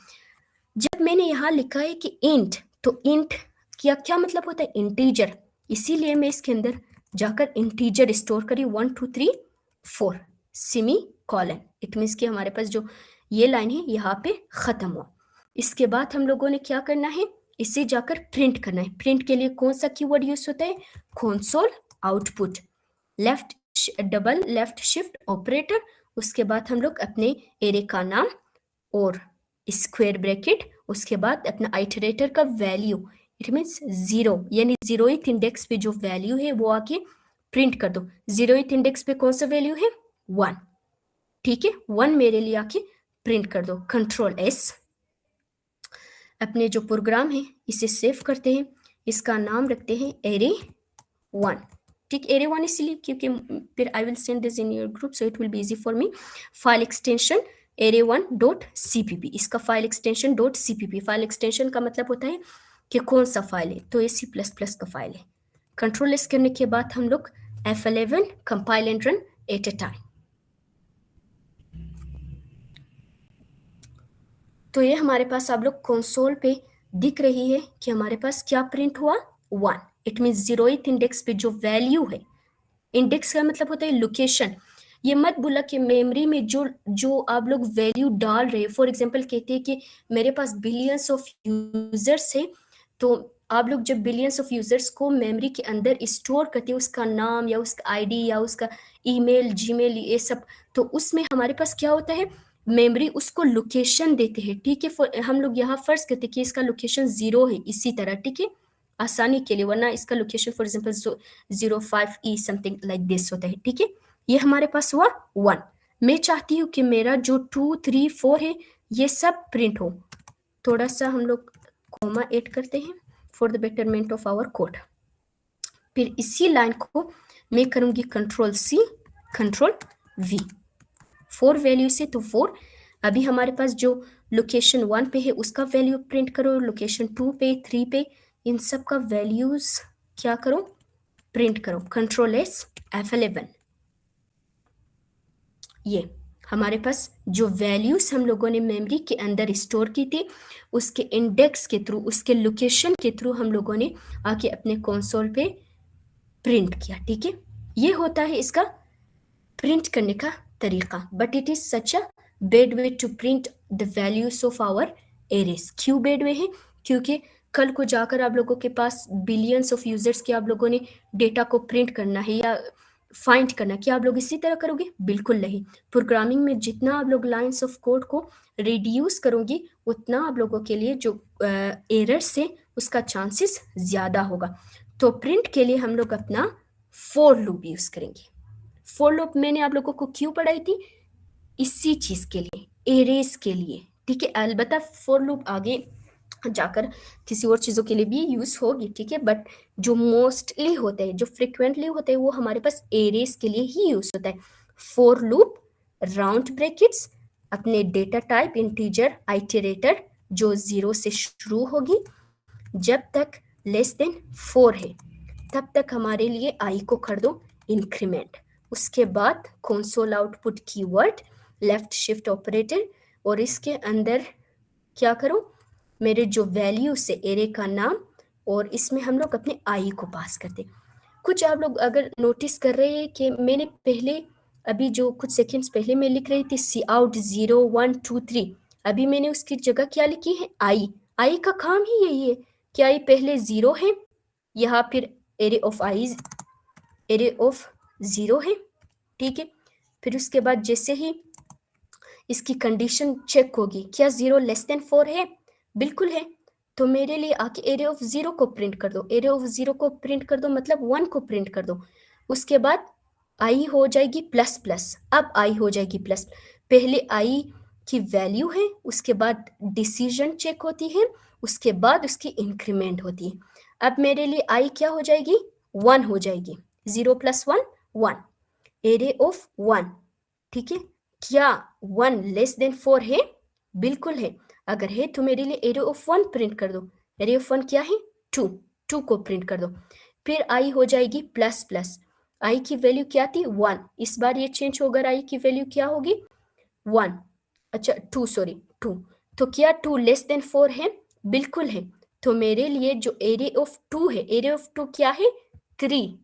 जब मैंने यहाँ लिखा है कि इंट, तो इंट क्या क्या मतलब होता है? इंटीजर। इसीलिए मैं इसके अंदर जाकर इंटीजर स्टोर करी 1 2 3 4 सेमी कॉलन। इट मीन्स कि हमारे पास जो ये लाइन है यहाँ पे खत्म हुआ। इसके बाद हम लोगों ने क्या करना है? इसे जाकर प्रिंट करना है। प्रिंट के लिए कौन सा कीवर्ड यूज होता है? Console output, left double left shift operator. उसके बाद हम लोग अपने एरे का नाम और स्क्वायर ब्रैकेट, उसके बाद अपना आइटरेटर का वैल्यू, इट मीन्स 0 यानी 0th इंडेक्स पे जो वैल्यू है वो आके प्रिंट कर दो। 0th इंडेक्स पे कौन सा वैल्यू है? 1, ठीक है, 1 मेरे लिए आके प्रिंट कर दो। कंट्रोल S, अपने जो प्रोग्राम है इसे सेव करते हैं, इसका नाम रखते हैं एरे 1, ठीक, array1 इसलिए क्योंकि फिर I will send this in your group so it will be easy for me. File extension array1.cpp, इसका file extension .cpp, file extension का मतलब होता है कि कौन सा फाइल है, तो ये C++ का फाइल है। कंट्रोल एस करने के बाद हम लोग F11 compile and run at A time. तो ये हमारे पास आप लोग कंसोल पे दिख रही है कि हमारे पास क्या प्रिंट हुआ, 1। इट मीन 0th इंडेक्स पे जो वैल्यू है, इंडेक्स का मतलब होता है लोकेशन। ये मत बोला कि मेमोरी में जो जो आप लोग वैल्यू डाल रहे हैं, फॉर एग्जांपल कहते हैं कि मेरे पास बिलियंस ऑफ यूजर्स है, तो आप लोग जब बिलियंस ऑफ यूजर्स को मेमोरी के अंदर स्टोर करते हो, उसका नाम या उसका आईडी या उसका ईमेल जीमेल ये सब, तो उसमें हमारे पास क्या होता है, मेमोरी उसको लोकेशन देते हैं। ठीक है, हम लोग यहाँ फर्ज करते हैं कि इसका लोकेशन 0 है, इसी तरह, ठीक है, आसानी के लिए, वरना इसका location for example 05E something like this होता है। ठीक है, ये हमारे पास हुआ 1। मैं चाहती हूँ कि मेरा जो 2 3 4 है ये सब प्रिंट हो। थोड़ा सा हम लोग कॉमा ऐड करते हैं for the betterment of our code. फिर इसी लाइन को मैं करूंगी control C control V, 4 value से, तो 4। अभी हमारे पास जो लोकेशन 1 पे है उसका वैल्यू प्रिंट करो, लोकेशन 2 पे 3 पे इन सब का वैल्यूज क्या करो, प्रिंट करो। कंट्रोल S F11, ये हमारे पास जो वैल्यूज हम लोगों ने मेमोरी के अंदर स्टोर की थी उसके इंडेक्स के थ्रू, उसके लोकेशन के थ्रू हम लोगों ने आके अपने कंसोल पे प्रिंट किया। ठीक है, ये होता है इसका प्रिंट करने का तरीका, but it is such a bad way to print the values of our arrays. क्यों बैड वे है, क्योंकि कल को जाकर आप लोगों के पास बिलियंस ऑफ यूजर्स के आप लोगों ने डेटा को प्रिंट करना है या फाइंड करना, क्या आप लोग इसी तरह करोगे? बिल्कुल नहीं। प्रोग्रामिंग में जितना आप लोग लाइंस ऑफ कोड को रिड्यूस करोगे उतना आप लोगों के लिए जो एरर्स है उसका चांसेस ज़्यादा होगा। तो प्रिंट के लिए हम लोग अपना फॉर लूप यूज करेंगे। फॉर लूप मैंने आप लोगों को क्यों पढ़ाई थी, इसी चीज के लिए, एरेज के लिए। ठीक है, अलबत्ता फॉर लूप आगे जाकर किसी और चीजों के लिए भी यूज होगी, ठीक है, बट जो मोस्टली होता है, जो फ्रिक्वेंटली होता है वो हमारे पास एरेज के लिए ही यूज होता है। फॉर लूप, राउंड ब्रैकेट्स, अपने डेटा टाइप इंटीजर आइटरेटर जो 0 से शुरू होगी, जब तक लेस देन 4 है तब तक हमारे लिए आई को कर दो इंक्रीमेंट। उसके बाद console output keyword, left shift operator, और इसके अंदर क्या करो, मेरे जो वैल्यू से एरे का नाम, और इसमें हम लोग अपने आई को पास करते। कुछ आप लोग अगर नोटिस कर रहे हैं कि मैंने पहले अभी जो कुछ सेकंड्स पहले मैं लिख रही थी सी आउट 0 1 2 3, अभी मैंने उसकी जगह क्या लिखी है, आई का काम ही यही है कि आई पहले 0 है, यहाँ फिर array of I array of 0 है। ठीक है, फिर उसके बाद जैसे ही इसकी कंडीशन चेक होगी, क्या 0 लेस देन 4 है, बिल्कुल है, तो मेरे लिए आके एरे ऑफ 0 को प्रिंट कर दो, एरे ऑफ 0 को प्रिंट कर दो मतलब 1 को प्रिंट कर दो। उसके बाद आई हो जाएगी प्लस प्लस, अब आई हो जाएगी प्लस, पहले आई की वैल्यू है, उसके बाद डिसीजन चेक होती है, उसके बाद उसकी इंक्रीमेंट होती है। अब मेरे लिए आई क्या हो जाएगी, 1 हो जाएगी, 0 + 1 1, एरे ऑफ 1। ठीक है, क्या 1 लेस देन 4 है, बिल्कुल है, अगर है तो मेरे लिए एरे ऑफ 1 प्रिंट कर दो, एरे ऑफ 1 क्या है, 2, 2 को प्रिंट कर दो। फिर आई हो जाएगी प्लस प्लस, आई की वैल्यू क्या थी, 1, इस बार ये चेंज होकर आई की वैल्यू क्या होगी, 1, अच्छा 2 सॉरी 2, तो क्या 2 लेस देन 4 है, बिल्कुल है, तो मेरे लिए जो एरे ऑफ 2 है, एरे ऑफ 2 क्या है, 3।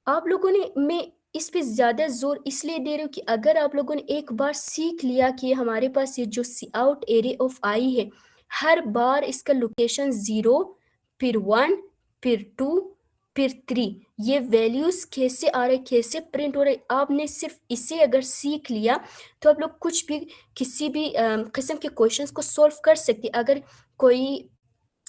आप लोगों ने, मैं इस पे ज्यादा जोर इसलिए दे रही हूँ कि अगर आप लोगों ने एक बार सीख लिया कि हमारे पास ये जो सी आउट एरे ऑफ आई है, हर बार इसका लोकेशन 0 फिर 1 फिर 2 फिर 3, ये वैल्यूज कैसे आ रहे, कैसे प्रिंट हो रहे, आपने सिर्फ इसे अगर सीख लिया तो आप लोग कुछ भी किसी भी किस्म के क्वेश्चंस को सॉल्व कर सकते। अगर कोई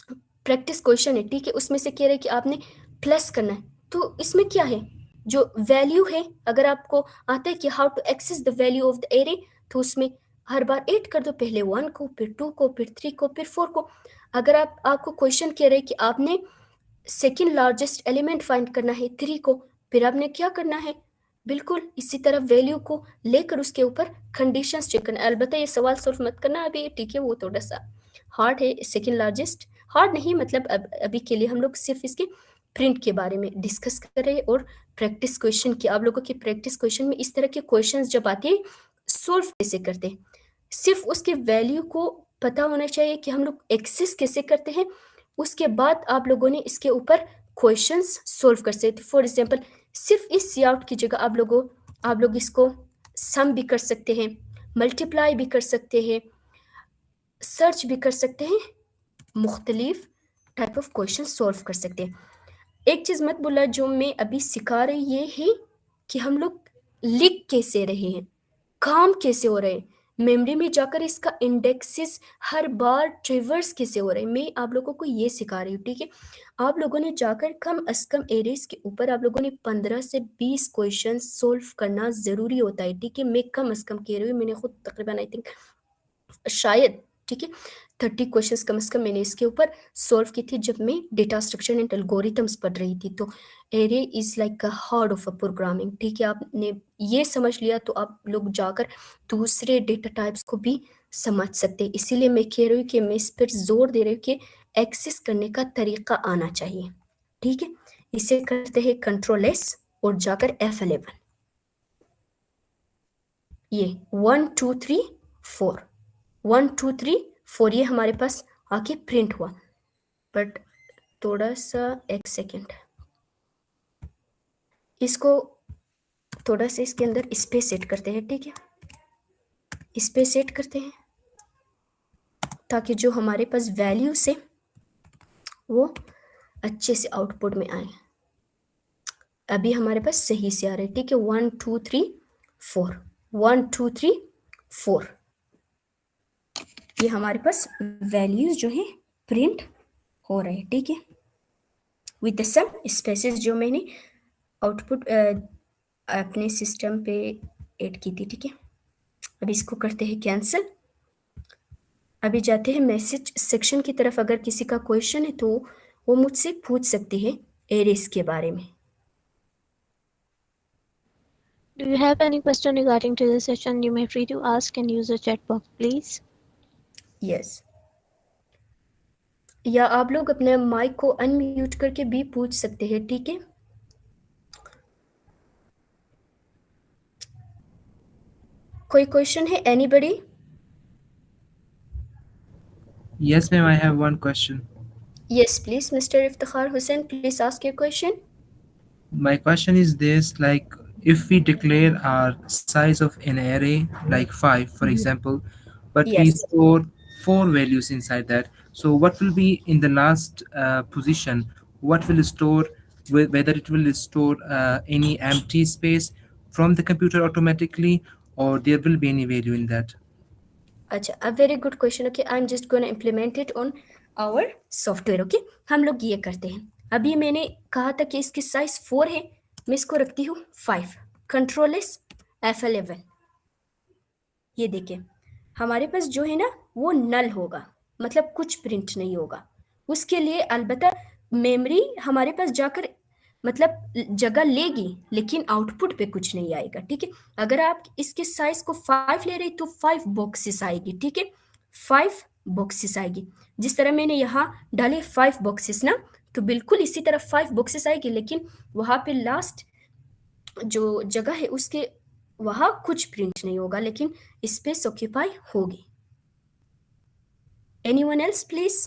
प्रैक्टिस क्वेश्चन है, ठीक है, उसमें से कह रहे हैं कि आपने प्लस करना है, तो इसमें क्या है, जो वैल्यू है, अगर आपको आता है कि how to access the value of the array, तो उसमें हर बार ऐड कर दो, पहले 1 को फिर 2 को फिर 3 को फिर 4 को। अगर आपको क्वेश्चन कह रहे हैं कि आपने सेकेंड लार्जेस्ट एलिमेंट फाइंड करना है 3 को, फिर आपने क्या करना है, बिल्कुल इसी तरह वैल्यू को लेकर उसके ऊपर कंडीशंस चेक करना। अलबत्ता ये सवाल सॉल्व मत करना अभी, ठीक है, वो थोड़ा सा हार्ड है। सेकेंड लार्जेस्ट हार्ड नहीं, मतलब अभी के लिए हम लोग सिर्फ इसके प्रिंट के बारे में डिस्कस कर रहे हैं और प्रैक्टिस क्वेश्चन की, आप लोगों के प्रैक्टिस क्वेश्चन में इस तरह के क्वेश्चंस जब आते हैं सोल्व कैसे करते हैं, सिर्फ उसके वैल्यू को पता होना चाहिए कि हम लोग एक्सेस कैसे करते हैं, उसके बाद आप लोगों ने इसके ऊपर क्वेश्चंस सोल्व कर सकते। फॉर एग्जांपल सिर्फ इस सी आउट की जगह आप लोग इसको सम भी कर सकते हैं, मल्टीप्लाई भी कर सकते हैं, सर्च भी कर सकते हैं, मुख्तलिफ टाइप ऑफ क्वेश्चन सोल्व कर सकते हैं। एक चीज़ मत बोला, जो मैं अभी सिखा रही ये है कि हम लोग लिख कैसे रहे हैं, काम कैसे हो रहे हैं, मेमोरी में जाकर इसका इंडेक्सेस हर बार ट्रिवर्स कैसे हो रहे हैं, मैं आप लोगों को ये सिखा रही हूँ, ठीक है। आप लोगों ने जाकर कम अज कम एरेज के ऊपर आप लोगों ने 15 से 20 क्वेश्चन सोल्व करना ज़रूरी होता है, ठीक है। मैं कम अज कम कह रही हूँ, मैंने खुद तकरीबन आई थिंक शायद, ठीक है, 30 क्वेश्चंस कम से कम मैंने इसके ऊपर सोल्व की थी जब मैं डेटा स्ट्रक्चर एंड एल्गोरिथम्स पढ़ रही थी। तो array is like a hard of a programming, ठीक है। आपने ये समझ लिया तो आप लोग जाकर दूसरे डेटा टाइप्स को भी समझ सकते हैं। इसीलिए मैं कह रही हूँ कि मैं इस पर जोर दे रही हूँ कि एक्सेस करने का तरीका आना चाहिए, ठीक है। इसे करते हैं कंट्रोल एस और जाकर F11, ये 1 2 3 4 1 2 3 4 ये हमारे पास आके प्रिंट हुआ। बट थोड़ा सा एक सेकेंड, इसको थोड़ा सा इसके अंदर स्पेस सेट करते हैं, ठीक है, स्पेस सेट करते हैं ताकि जो हमारे पास वैल्यू से वो अच्छे से आउटपुट में आए। अभी हमारे पास सही से आ रहा है, ठीक है, 1 2 3 4 1 2 3 4 ये हमारे पास वैल्यूज जो है प्रिंट हो रहे हैं, ठीक है, विद द सम स्पेसेस जो मैंने आउटपुट अपने सिस्टम पे ऐड की थी, ठीक है। अब इसको करते हैं कैंसिल। अभी जाते हैं मैसेज सेक्शन की तरफ। अगर किसी का क्वेश्चन है तो वो मुझसे पूछ सकते हैं एरेस के बारे में। Do you have any question regarding to this session? You may free to ask and use the chat box, please. Yes, या आप लोग अपने माइक को अनम्यूट करके भी पूछ सकते हैं, ठीक है। कोई क्वेश्चन है anybody? Yes, ma'am, I have one question. Yes, please, Mr. Iftikhar Hussain, please ask your question. My question is this, like, if we declare our size of an array like 5, for example, but we Yes. store 4 values inside that, so what will be in the last position? What will store, whether it will store any empty space from the computer automatically, or there will be any value in that? अच्छा, a very good question. Okay, I am just gonna implement it on our software. Okay, हम लोग ये करते हैं। अभी मैंने कहा था कि इसकी साइज 4 है, मैं इसको रखती हूँ 5, कंट्रोल एस F11। ये देखिए हमारे पास जो है ना वो नल होगा, मतलब कुछ प्रिंट नहीं होगा। उसके लिए अलबत्ता मेमोरी हमारे पास जाकर मतलब जगह लेगी, लेकिन आउटपुट पे कुछ नहीं आएगा, ठीक है। अगर आप इसके साइज को 5 ले रहे तो 5 बॉक्सेस आएगी, ठीक है, 5 बॉक्सेस आएगी। जिस तरह मैंने यहाँ डाले 5 बॉक्सेस ना, तो बिल्कुल इसी तरह 5 बॉक्सेस आएगी, लेकिन वहां पे लास्ट जो जगह है उसके वहां कुछ प्रिंट नहीं होगा, लेकिन स्पेस ऑक्यूपाई होगी। Anyone else please?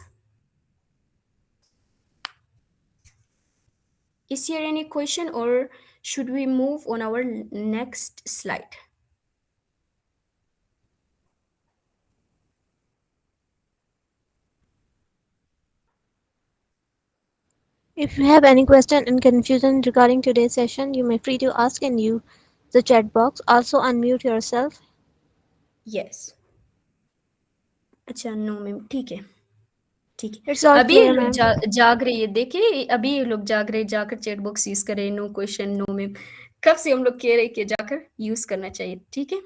Is there any question or should we move on our next slide? If you have any question and confusion regarding today's session, you may free to ask and use the chat box. Also unmute yourself. Yes. अच्छा, no ma'am, ठीक है, ठीक है। It's all अभी ये clear, लोग ma'am. जाग रहे हैं, देखिए अभी ये लोग जाग रहे हैं, जाकर चैट बॉक्स यूज कर रहे हैं। नो क्वेश्चन नो मैम, कब से हम लोग कह रहे हैं कि जाकर यूज करना चाहिए, ठीक है।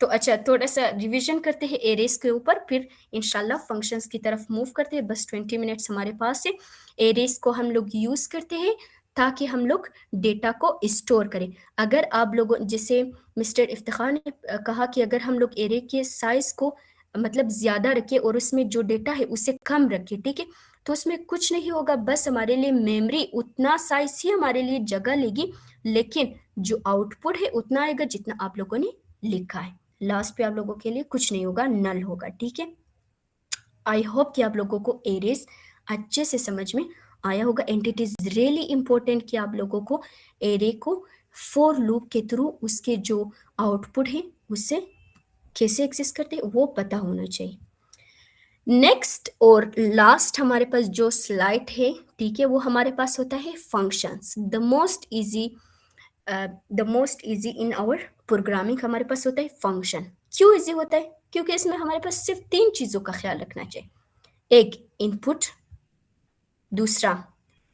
तो अच्छा, थोड़ा सा रिवीजन करते हैं एरेज के ऊपर, फिर इंशाल्लाह फंक्शंस की तरफ मूव करते हैं। बस 20 मिनट्स हमारे पास है। एरेज को हम लोग यूज करते हैं ताकि हम लोग डेटा को स्टोर करें। अगर आप लोगों, जैसे मिस्टर इफ्तिखार ने कहा कि अगर हम लोग एरे के साइज को मतलब ज्यादा रखें और उसमें जो डेटा है उसे कम रखें, ठीक है, तो उसमें कुछ नहीं होगा, बस हमारे लिए मेमोरी उतना साइज ही हमारे लिए जगह लेगी, लेकिन जो आउटपुट है उतना आएगा जितना आप लोगों ने लिखा है। लास्ट पे आप लोगों के लिए कुछ नहीं होगा, नल होगा, ठीक है। आई होप कि आप लोगों को एरेज अच्छे से समझ में आया होगा, and it is really important कि आप लोगों को एरे को फॉर लूप के थ्रू उसके जो आउटपुट है उससे कैसे एक्सेस करते हैं वो पता होना चाहिए। नेक्स्ट और लास्ट हमारे पास जो स्लाइड है, ठीक है, वो हमारे पास होता है functions. The most easy in our programming हमारे पास होता है फंक्शन। क्यों इजी होता है? क्योंकि इसमें हमारे पास सिर्फ 3 चीजों का ख्याल रखना चाहिए। एक इनपुट, दूसरा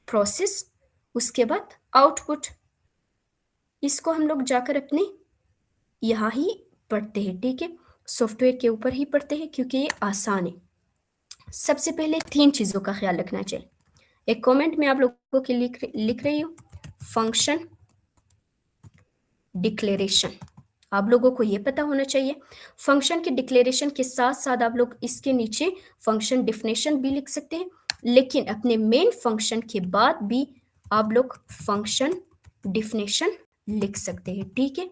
प्रोसेस, उसके बाद आउटपुट। इसको हम लोग जाकर अपने यहाँ ही पढ़ते हैं, ठीक है, सॉफ्टवेयर के ऊपर ही पढ़ते हैं क्योंकि ये आसान है। सबसे पहले 3 चीजों का ख्याल रखना चाहिए। एक कमेंट में आप लोगों के लिख रही हूँ, फंक्शन डिक्लेरेशन। आप लोगों को ये पता होना चाहिए। फंक्शन के डिक्लेरेशन के साथ साथ आप लोग इसके नीचे फंक्शन डिफिनेशन भी लिख सकते हैं, लेकिन अपने मेन फंक्शन के बाद भी आप लोग फंक्शन डिफिनेशन लिख सकते हैं, ठीक है,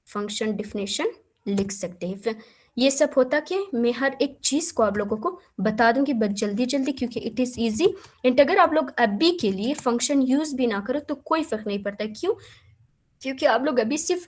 फंक्शन डिफिनेशन लिख सकते हैं। फिर ये सब होता क्या है, मैं हर एक चीज को आप लोगों को बता दूंगी बट जल्दी जल्दी, क्योंकि इट इज इजी। एंड अगर आप लोग अभी के लिए फंक्शन यूज भी ना करो तो कोई फर्क नहीं पड़ता। क्यों? क्योंकि आप लोग अभी सिर्फ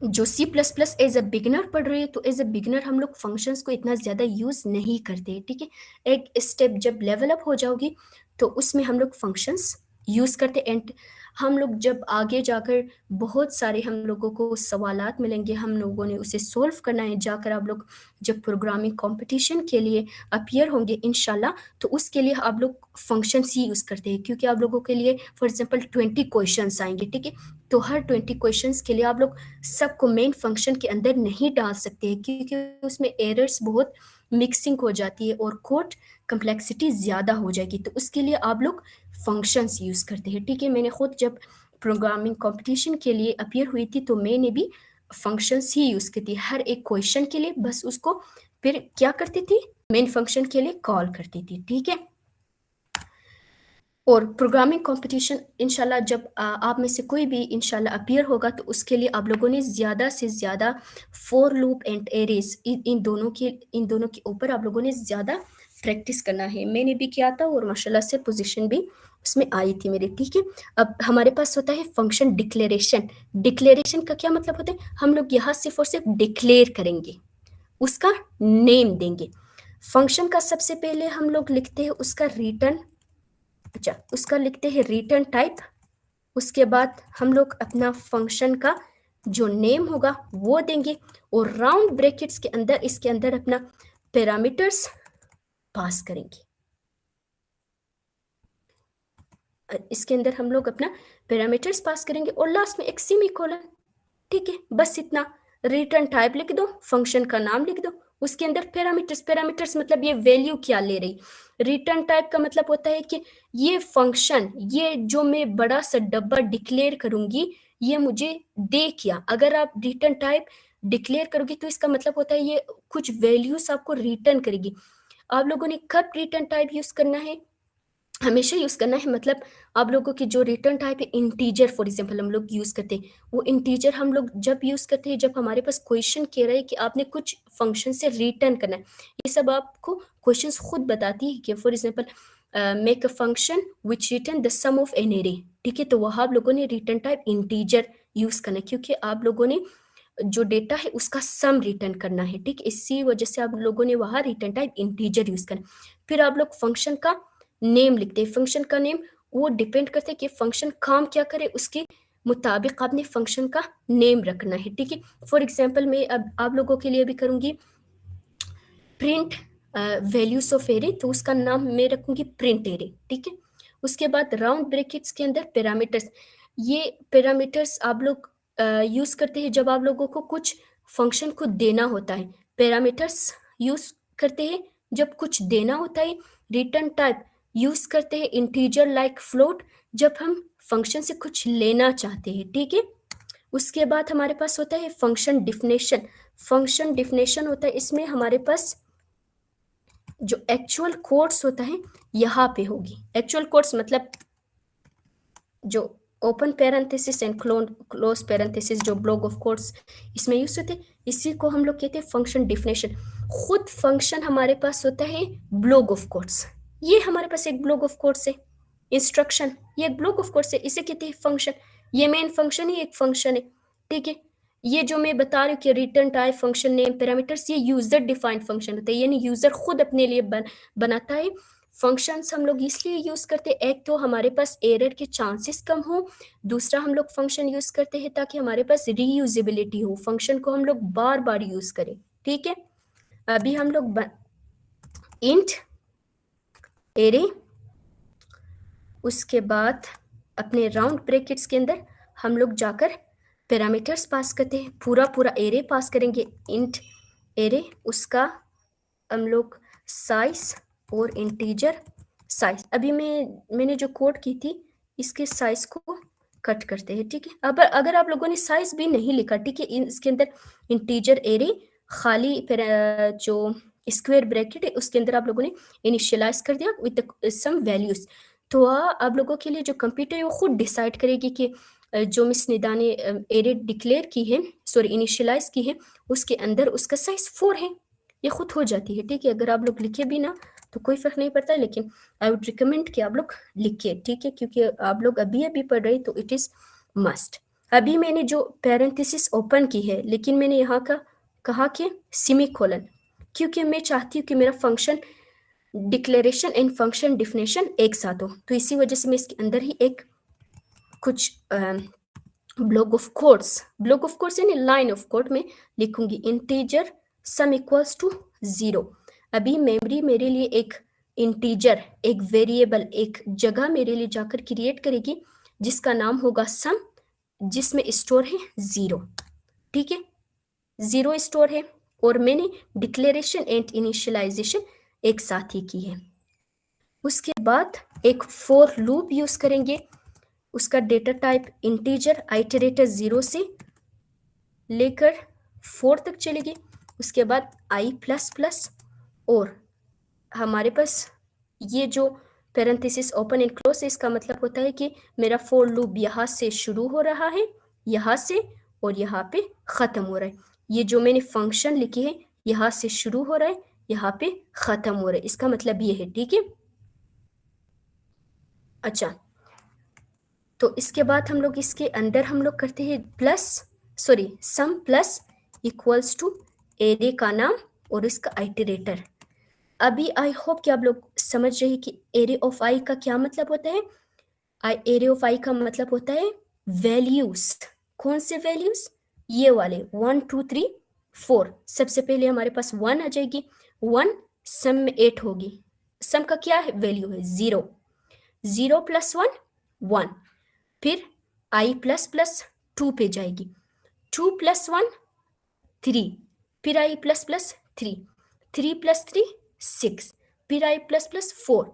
जो C plus plus as a beginner पढ़ रहे हैं, तो एज अ बिगिनर हम लोग फंक्शंस को इतना ज़्यादा यूज़ नहीं करते, ठीक है। एक स्टेप जब लेवल अप हो जाओगी तो उसमें हम लोग फंक्शंस यूज़ करते। एंड हम लोग जब आगे जाकर बहुत सारे हम लोगों को सवालात मिलेंगे, हम लोगों ने उसे सोल्व करना है, जाकर आप लोग जब प्रोग्रामिंग कंपटीशन के लिए अपीयर होंगे इंशाल्लाह, तो उसके लिए आप लोग फंक्शंस ही यूज़ करते हैं। क्योंकि आप लोगों के लिए फॉर एग्जांपल 20 क्वेश्चंस आएंगे, ठीक है, तो हर 20 क्वेश्चंस के लिए आप लोग सबको मेन फंक्शन के अंदर नहीं डाल सकते हैं, क्योंकि उसमें एरर्स बहुत मिक्सिंग हो जाती है और कोड कम्प्लेक्सिटी ज़्यादा हो जाएगी। तो उसके लिए आप लोग फंक्शंस यूज़ करते हैं, ठीक है। मैंने खुद जब प्रोग्रामिंग कंपटीशन के लिए अपीयर हुई थी तो मैंने भी फंक्शंस ही यूज़ की थी हर एक क्वेश्चन के लिए। बस उसको फिर क्या करती थी, मेन फंक्शन के लिए कॉल करती थी, ठीक है। और प्रोग्रामिंग कंपटीशन इंशाल्लाह जब आप में से कोई भी इंशाल्लाह अपीयर होगा तो उसके लिए आप लोगों ने ज़्यादा से ज़्यादा फॉर लूप एंड एरेज इन दोनों के ऊपर आप लोगों ने ज़्यादा प्रैक्टिस करना है। मैंने भी किया था और माशाल्लाह से पोजीशन भी उसमें आई थी मेरी, ठीक है। अब हमारे पास होता है फंक्शन डिक्लेरेशन। डिक्लेरेशन का क्या मतलब होता है, हम लोग यहाँ सिर्फ और सिर्फ डिक्लेयर करेंगे, उसका नेम देंगे। फंक्शन का सबसे पहले हम लोग लिखते हैं उसका रिटर्न, अच्छा उसका लिखते हैं रिटर्न टाइप। उसके बाद हम लोग अपना फंक्शन का जो नेम होगा वो देंगे और राउंड ब्रैकेट्स के अंदर इसके अंदर अपना पैरामीटर्स पास करेंगे। इसके अंदर हम लोग अपना पैरामीटर्स पास करेंगे और लास्ट में एक सेमीकोलन, ठीक है। बस इतना, रिटर्न टाइप लिख दो, फंक्शन का नाम लिख दो, उसके अंदर पैरामीटर्स। पैरामीटर्स मतलब ये वैल्यू क्या ले रही। रिटर्न टाइप का मतलब होता है कि ये फंक्शन, ये जो मैं बड़ा सा डब्बा डिक्लेयर करूंगी ये मुझे दे क्या। अगर आप रिटर्न टाइप डिक्लेयर करोगे तो इसका मतलब होता है ये कुछ वैल्यूज आपको रिटर्न करेगी। आप लोगों ने कब रिटर्न टाइप यूज करना है, हमेशा यूज करना है। मतलब आप लोगों की जो रिटर्न टाइप है इंटीजर फॉर एग्जांपल हम लोग यूज करते हैं, वो इंटीजर हम लोग जब यूज करते हैं जब हमारे पास क्वेश्चन कह रहा है कि आपने कुछ फंक्शन से रिटर्न करना है। ये सब आपको क्वेश्चंस खुद बताती है कि for example make a function which return the sum of an array, ठीक है। तो वहां आप लोगों ने रिटर्न टाइप इंटीजर यूज करना है क्योंकि आप लोगों ने जो डेटा है उसका सम रिटर्न करना है, ठीक। इसी वजह से आप लोगों ने वहां रिटर्न टाइप इंटीजर यूज करना। फिर आप लोग फंक्शन का नेम लिखते हैं। फंक्शन का नेम वो डिपेंड करते हैं कि फंक्शन काम क्या करे, उसके मुताबिक आपने फंक्शन का नेम रखना है, ठीक है। फॉर एग्जांपल मैं अब आप लोगों के लिए भी करूंगी प्रिंट वैल्यूज ऑफ एरे, तो उसका नाम मैं रखूंगी प्रिंट एरे, ठीक है। उसके बाद राउंड ब्रैकेट्स के अंदर पैरामीटर्स। ये पैरामीटर्स आप लोग यूज करते हैं जब आप लोगों को कुछ फंक्शन को देना होता है। पैरामीटर्स यूज करते हैं जब कुछ देना होता है। रिटर्न टाइप यूज करते हैं इंटीजर लाइक फ्लोट जब हम फंक्शन से कुछ लेना चाहते हैं, ठीक है। उसके बाद हमारे पास होता है फंक्शन डिफिनेशन। फंक्शन डिफिनेशन होता है, इसमें हमारे पास जो एक्चुअल कोड्स होता है यहाँ पे होगी। एक्चुअल कोड्स मतलब जो open parenthesis and close parenthesis, जो ब्लॉक ऑफ कोड्स इसमें यूज होते हैं, इसी को हम लोग कहते हैं फंक्शन डिफिनेशन। खुद फंक्शन हमारे पास होता है ब्लॉक ऑफ कोड्स। ये हमारे पास एक ब्लॉक ऑफ कोड्स है। इंस्ट्रक्शन ये एक ब्लॉक ऑफ कोड्स है, इसे कहते हैं फंक्शन। ये मेन फंक्शन ही एक फंक्शन है, ठीक है। ये जो मैं बता रही हूँ कि return type, function name, parameters, ये यूजर डिफाइंड फंक्शन होता है, यानी यूजर खुद अपने लिए बनाता है। फंक्शंस हम लोग इसलिए यूज करते हैं, एक तो हमारे पास एरर के चांसेस कम हो, दूसरा हम लोग फंक्शन यूज करते हैं ताकि हमारे पास रीयूजेबिलिटी हो, फंक्शन को हम लोग बार बार यूज करें, ठीक है। अभी हम लोग इंट एरे, उसके बाद अपने राउंड ब्रैकेट्स के अंदर हम लोग जाकर पैरामीटर्स पास करते हैं, पूरा एरे पास करेंगे। इंट एरे, उसका हम लोग साइज और इंटीजर साइज। अभी मैंने जो कोड की थी इसके साइज को कट करते हैं, ठीक है। अब अगर आप लोगों ने साइज भी नहीं लिखा, ठीक है, इसके अंदर इंटीजर एरे खाली जो स्क्वायर ब्रैकेट है उसके अंदर आप लोगों ने इनिशियलाइज कर दिया विद सम वैल्यूज, तो आप लोगों के लिए जो कंप्यूटर है वो खुद डिसाइड करेगी कि जो मिस निदा ने एरे डिक्लेयर की है, सॉरी इनिशियलाइज की है, उसके अंदर उसका साइज 4 है। ये खुद हो जाती है, ठीक है। अगर आप लोग लिखे भी ना तो कोई फर्क नहीं पड़ता, लेकिन आई वुड रिकमेंड कि आप लोग लिखिए, ठीक है, क्योंकि आप लोग अभी पढ़ रहे तो इट इज मस्ट। अभी मैंने जो पैरेंथेसिस ओपन की है, लेकिन मैंने यहाँ का कहा कि सेमीकोलन, क्योंकि मैं चाहती हूँ कि मेरा function declaration and function definition एक साथ हो, तो इसी वजह से मैं इसके अंदर ही एक कुछ ब्लॉक ऑफ कोड्स यानी लाइन ऑफ कोड में लिखूंगी। Integer sum equals to 0। अभी मेमोरी मेरे लिए एक इंटीजर, एक वेरिएबल, एक जगह मेरे लिए जाकर क्रिएट करेगी जिसका नाम होगा सम, जिसमें स्टोर है 0, ठीक है। 0 स्टोर है, और मैंने डिक्लेरेशन एंड इनिशियलाइजेशन एक साथ ही की है। उसके बाद एक फॉर लूप यूज करेंगे, उसका डेटा टाइप इंटीजर, आइटरेटर 0 से लेकर 4 तक चलेगी। उसके बाद i++, और हमारे पास ये जो पैरेंथेसिस ओपन एंड क्लोज है, इसका मतलब होता है कि मेरा फॉर लूप यहाँ से शुरू हो रहा है, यहाँ से, और यहाँ पे ख़त्म हो रहा है। ये जो मैंने फंक्शन लिखी है यहाँ से शुरू हो रहा है, यहाँ पे ख़त्म हो रहा है, इसका मतलब ये है, ठीक है। अच्छा, तो इसके बाद हम लोग इसके अंदर हम लोग करते हैं सम प्लस इक्वल्स टू एरे का नाम और इसका आइटरेटर। अभी आई होप कि आप लोग समझ रहे हैं कि एरे ऑफ आई का क्या मतलब होता है। एरे ऑफ आई का मतलब होता है वैल्यूज। कौन से वैल्यूज? ये वाले 1 2 3 4। सबसे पहले हमारे पास 1 आ जाएगी, 1 सम में 8 होगी। सम का क्या है? वैल्यू है 0। 0 + 1 1। फिर i++2 पे जाएगी, 2 + 1 3, फिर i++ 3, 3 + 3 6, फिर i++ 4,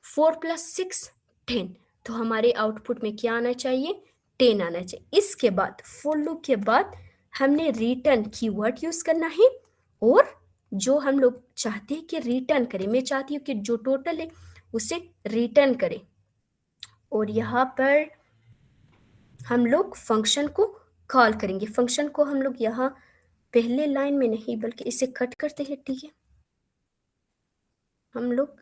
4 + 6 10। तो हमारे आउटपुट में क्या आना चाहिए? 10 आना चाहिए। इसके बाद फॉर लूप के बाद हमने रिटर्न कीवर्ड यूज करना है, और जो हम लोग चाहते हैं कि रिटर्न करें, मैं चाहती हूँ कि जो टोटल है उसे रिटर्न करें, और यहाँ पर हम लोग फंक्शन को कॉल करेंगे। फंक्शन को हम लोग यहाँ पहले लाइन में नहीं बल्कि इसे कट करते हैं, ठीक है, हम लोग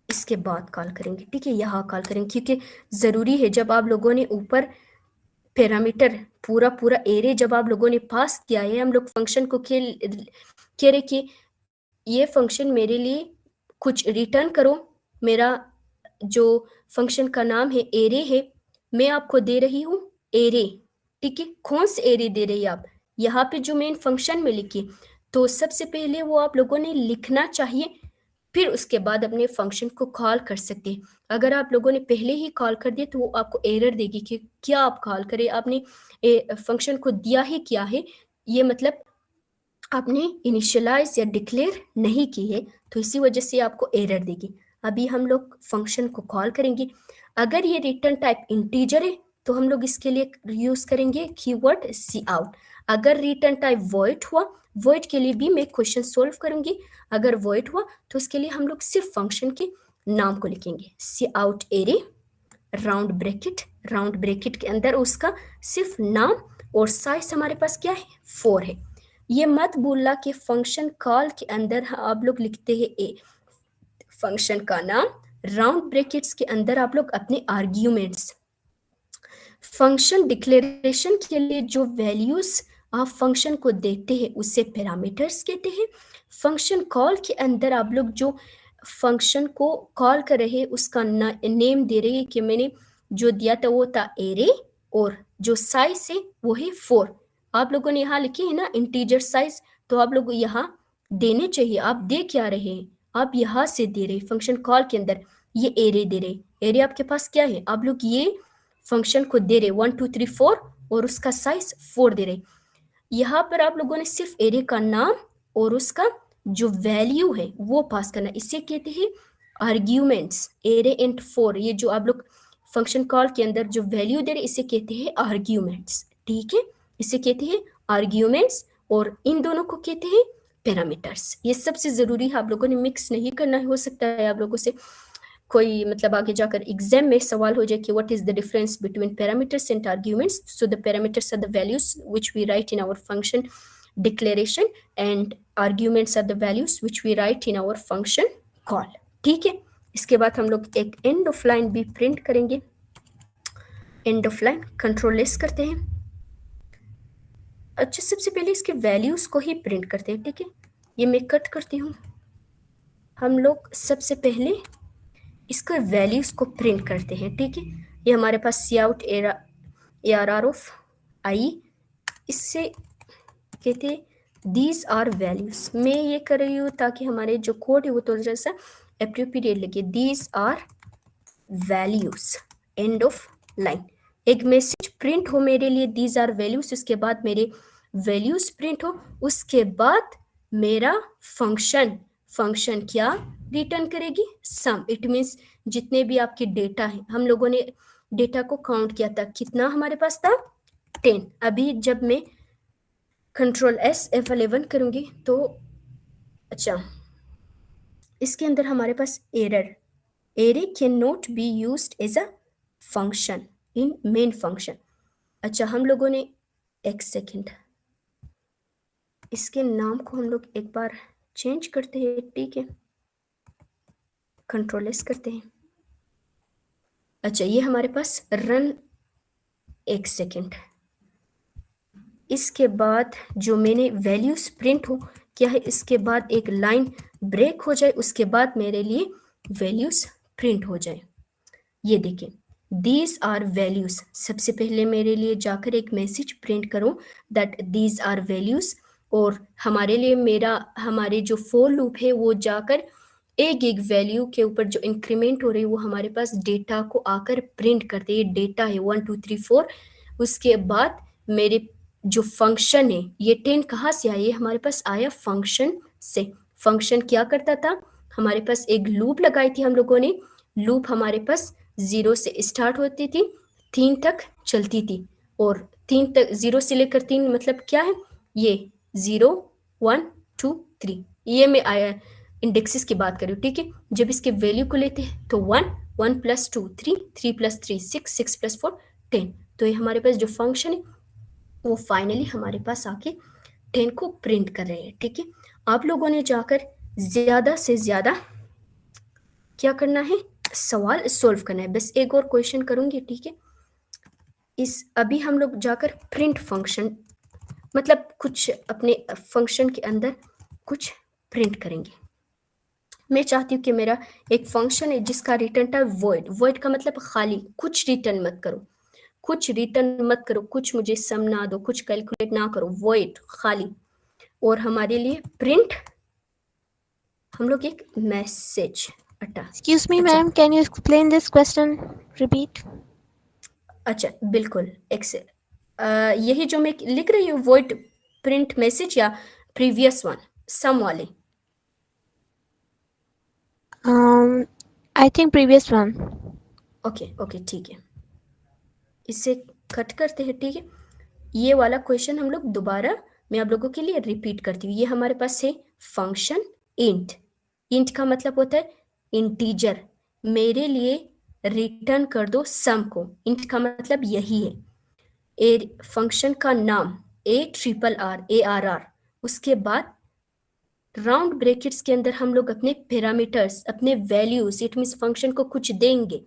इसके बाद कॉल करेंगे, ठीक है, यहाँ कॉल करेंगे, क्योंकि ज़रूरी है जब आप लोगों ने ऊपर पैरामीटर पूरा एरे जब आप लोगों ने पास किया है, हम लोग फंक्शन को कह रहे कि ये फंक्शन मेरे लिए कुछ रिटर्न करो। मेरा जो फंक्शन का नाम है एरे है, मैं आपको दे रही हूँ एरे, ठीक है। कौन से एरे दे रही है आप? यहाँ पे जो मेन फंक्शन में लिखी, तो सबसे पहले वो आप लोगों ने लिखना चाहिए फिर उसके बाद अपने फंक्शन को कॉल कर सकते हैं। अगर आप लोगों ने पहले ही कॉल कर दिया तो वो आपको एरर देगी कि क्या आप कॉल करें, आपने फंक्शन को दिया ही क्या है, ये मतलब आपने इनिशियलाइज या डिक्लेयर नहीं की है, तो इसी वजह से आपको एरर देगी। अभी हम लोग फंक्शन को कॉल करेंगे। अगर ये रिटर्न टाइप इंटीजर है तो हम लोग इसके लिए यूज करेंगे कीवर्ड सी आउट। अगर रिटर्न टाइप वॉइड हुआ, वॉइड के लिए भी मैं क्वेश्चन सोल्व करूंगी। अगर वॉइड हुआ तो उसके लिए हम लोग सिर्फ फंक्शन के नाम को लिखेंगे, C out array round bracket, round bracket के अंदर उसका सिर्फ नाम, और साइज हमारे पास क्या है, 4 है। ये मत भूलना कि फंक्शन कॉल के अंदर आप लोग लिखते हैं ए, फंक्शन का नाम, राउंड ब्रैकेट्स के अंदर आप लोग अपने आर्ग्यूमेंट्स। फंक्शन डिक्लेरेशन के लिए जो वैल्यूज आप फंक्शन को देते हैं उसे पैरामीटर्स कहते हैं। फंक्शन कॉल के अंदर आप लोग जो फंक्शन को कॉल कर रहे हैं उसका नेम दे रहे हैं कि मैंने जो दिया था वो था एरे, और जो साइज है वो है 4। आप लोगों ने यहाँ लिखे है ना इंटीजर साइज, तो आप लोग यहाँ देने चाहिए। आप दे क्या रहे हैं, आप यहाँ से दे रहे फंक्शन कॉल के अंदर ये एरे दे रहे, एरे आपके पास क्या है, आप लोग ये फंक्शन को दे रहे 1 2 3 4 और उसका साइज 4 दे रहे। यहाँ पर आप लोगों ने सिर्फ एरे का नाम और उसका जो वैल्यू है वो पास करना, इसे कहते हैं आर्ग्यूमेंट्स। एरे एंड 4, ये जो आप लोग फंक्शन कॉल के अंदर जो वैल्यू दे रहे इसे कहते हैं आर्ग्यूमेंट्स, ठीक है, इसे कहते हैं आर्ग्यूमेंट्स, और इन दोनों को कहते हैं पैरामीटर्स। ये सबसे जरूरी है, आप लोगों ने मिक्स नहीं करना है। हो सकता है आप लोगों से कोई मतलब आगे जाकर एग्जाम में सवाल हो जाए कि what is the difference between parameters and arguments. So the parameters are the values which we write in our function declaration, and arguments are the values which we write in our function call, ठीक है। इसके बाद हम लोग एक end of line भी print करेंगे। End of line control S करते हैं। अच्छा, सबसे पहले इसके वैल्यूज को ही प्रिंट करते हैं, ठीक है। ये मैं कट करती हूँ। हम लोग सबसे पहले इसके वैल्यूज को प्रिंट करते हैं, ठीक है। ये हमारे पास सी आउट ARR ऑफ आई, इससे कहते दीज आर वैल्यूज। मैं ये कर रही हूँ ताकि हमारे जो कोड है वो थोड़ा सा एप्रोप्रिएट लगे। These are values, end of line. एक मैसेज प्रिंट हो मेरे लिए दीज आर वैल्यूज, उसके बाद मेरे वैल्यूज प्रिंट हो, उसके बाद मेरा फंक्शन क्या रिटर्न करेगी, सम। इट मीन्स जितने भी आपके डेटा है, हम लोगों ने डेटा को काउंट किया था, कितना हमारे पास था 10। अभी जब मैं कंट्रोल S F11 करूंगी तो अच्छा, इसके अंदर हमारे पास array can not be used as a function in main function. अच्छा, हम लोगों ने एक सेकेंड, इसके नाम को हम लोग एक बार चेंज करते हैं, ठीक है। कंट्रोल एस करते हैं। अच्छा, ये हमारे पास रन, एक सेकेंड, इसके बाद जो मैंने वैल्यूज प्रिंट हो क्या है, इसके बाद एक लाइन ब्रेक हो जाए, उसके बाद मेरे लिए वैल्यूज प्रिंट हो जाए। ये देखें, दीज आर वैल्यूज। सबसे पहले मेरे लिए जाकर एक मैसेज प्रिंट करो दैट दीज आर वैल्यूज, और हमारे लिए हमारे जो फॉर लूप है वो जाकर एक वैल्यू के ऊपर जो इंक्रीमेंट हो रही है वो हमारे पास डेटा को आकर प्रिंट करते हैं। डेटा है 1 2 3 4। उसके बाद मेरे जो फंक्शन है ये 10 कहाँ से आया, हमारे पास आया फंक्शन से। फंक्शन क्या करता था, हमारे पास एक लूप लगाई थी हम लोगों ने। लूप हमारे पास 0 से स्टार्ट होती थी, 3 तक चलती थी, और 3 तक 0 से लेकर 3 मतलब क्या है, ये 0 1 2 3, ये मैं आया इंडेक्सेस की बात कर रही हूँ, ठीक है। जब इसके वैल्यू को लेते हैं तो 1 1 + 2 3 3 + 3 6 6 + 4 10। तो ये हमारे पास जो फंक्शन है वो फाइनली हमारे पास आके 10 को प्रिंट कर रहे हैं, ठीक है। आप लोगों ने जाकर ज्यादा से ज्यादा क्या करना है, सवाल सोल्व करना है। बस एक और क्वेश्चन करूंगी, ठीक है। अभी हम लोग जाकर प्रिंट फंक्शन, मतलब कुछ अपने फंक्शन के अंदर कुछ प्रिंट करेंगे। मैं चाहती हूँ कि मेरा एक फंक्शन है जिसका रिटर्न टाइप वॉइड। वॉइड का मतलब खाली, कुछ रिटर्न मत करो, कुछ रिटर्न मत करो, कुछ मुझे सम ना दो, कुछ कैलकुलेट ना करो, वॉइड खाली। और हमारे लिए प्रिंट हम लोग एक मैसेज अटा Excuse me, अच्छा ma'am, can you explain this question? Repeat. अच्छा बिल्कुल यही जो मैं लिख रही हूँ वॉइड प्रिंट मैसेज या प्रीवियस वन सम वाले I think previous one. Okay okay ठीक है इसे कट करते हैं ठीक है ये वाला क्वेश्चन हम लोग दोबारा मैं आप लोगों के लिए रिपीट करती हूँ ये हमारे पास है फंक्शन इंट इंट का मतलब होता है इंटीजर मेरे लिए रिटर्न कर दो सम को इंट का मतलब यही है ए फंक्शन का नाम ARR उसके बाद राउंड ब्रैकेट्स के अंदर हम लोग अपने पैरामीटर्स अपने वैल्यूज इट मींस फंक्शन को कुछ देंगे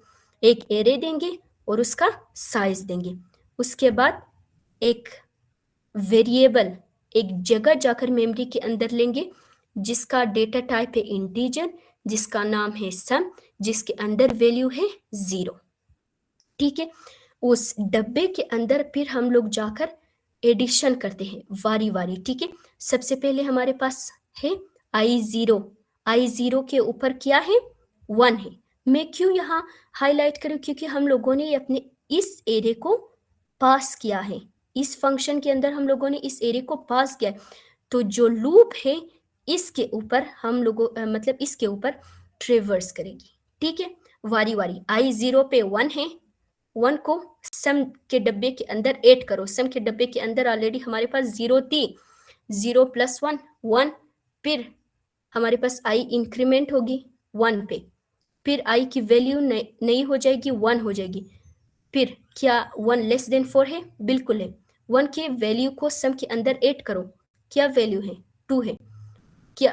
एक एरे देंगे और उसका साइज देंगे उसके बाद एक वेरिएबल एक जगह जाकर मेमोरी के अंदर लेंगे जिसका डेटा टाइप है इंटीजर जिसका नाम है सम जिसके अंदर वैल्यू है 0 ठीक है उस डब्बे के अंदर फिर हम लोग जाकर एडिशन करते हैं वारी वारी ठीक है सबसे पहले हमारे पास है I0 के ऊपर क्या है 1 है मैं क्यों यहाँ हाईलाइट करूँ क्योंकि हम लोगों ने अपने इस एरे को पास किया है इस फंक्शन के अंदर हम लोगों ने इस एरे को पास किया है तो जो लूप है इसके ऊपर हम लोगों मतलब इसके ऊपर ट्रेवर्स करेगी ठीक है वारी वारी I0 पे 1 है 1 को सम के डब्बे के अंदर ऐड करो सम के डब्बे के अंदर ऑलरेडी हमारे पास 0 थी 0 प्लस 1 1 फिर हमारे पास I इंक्रीमेंट होगी 1 पे फिर I की वैल्यू नहीं हो जाएगी 1 हो जाएगी फिर क्या 1 लेस देन 4 है बिल्कुल है 1 के वैल्यू को सम के अंदर ऐड करो क्या वैल्यू है 2 है क्या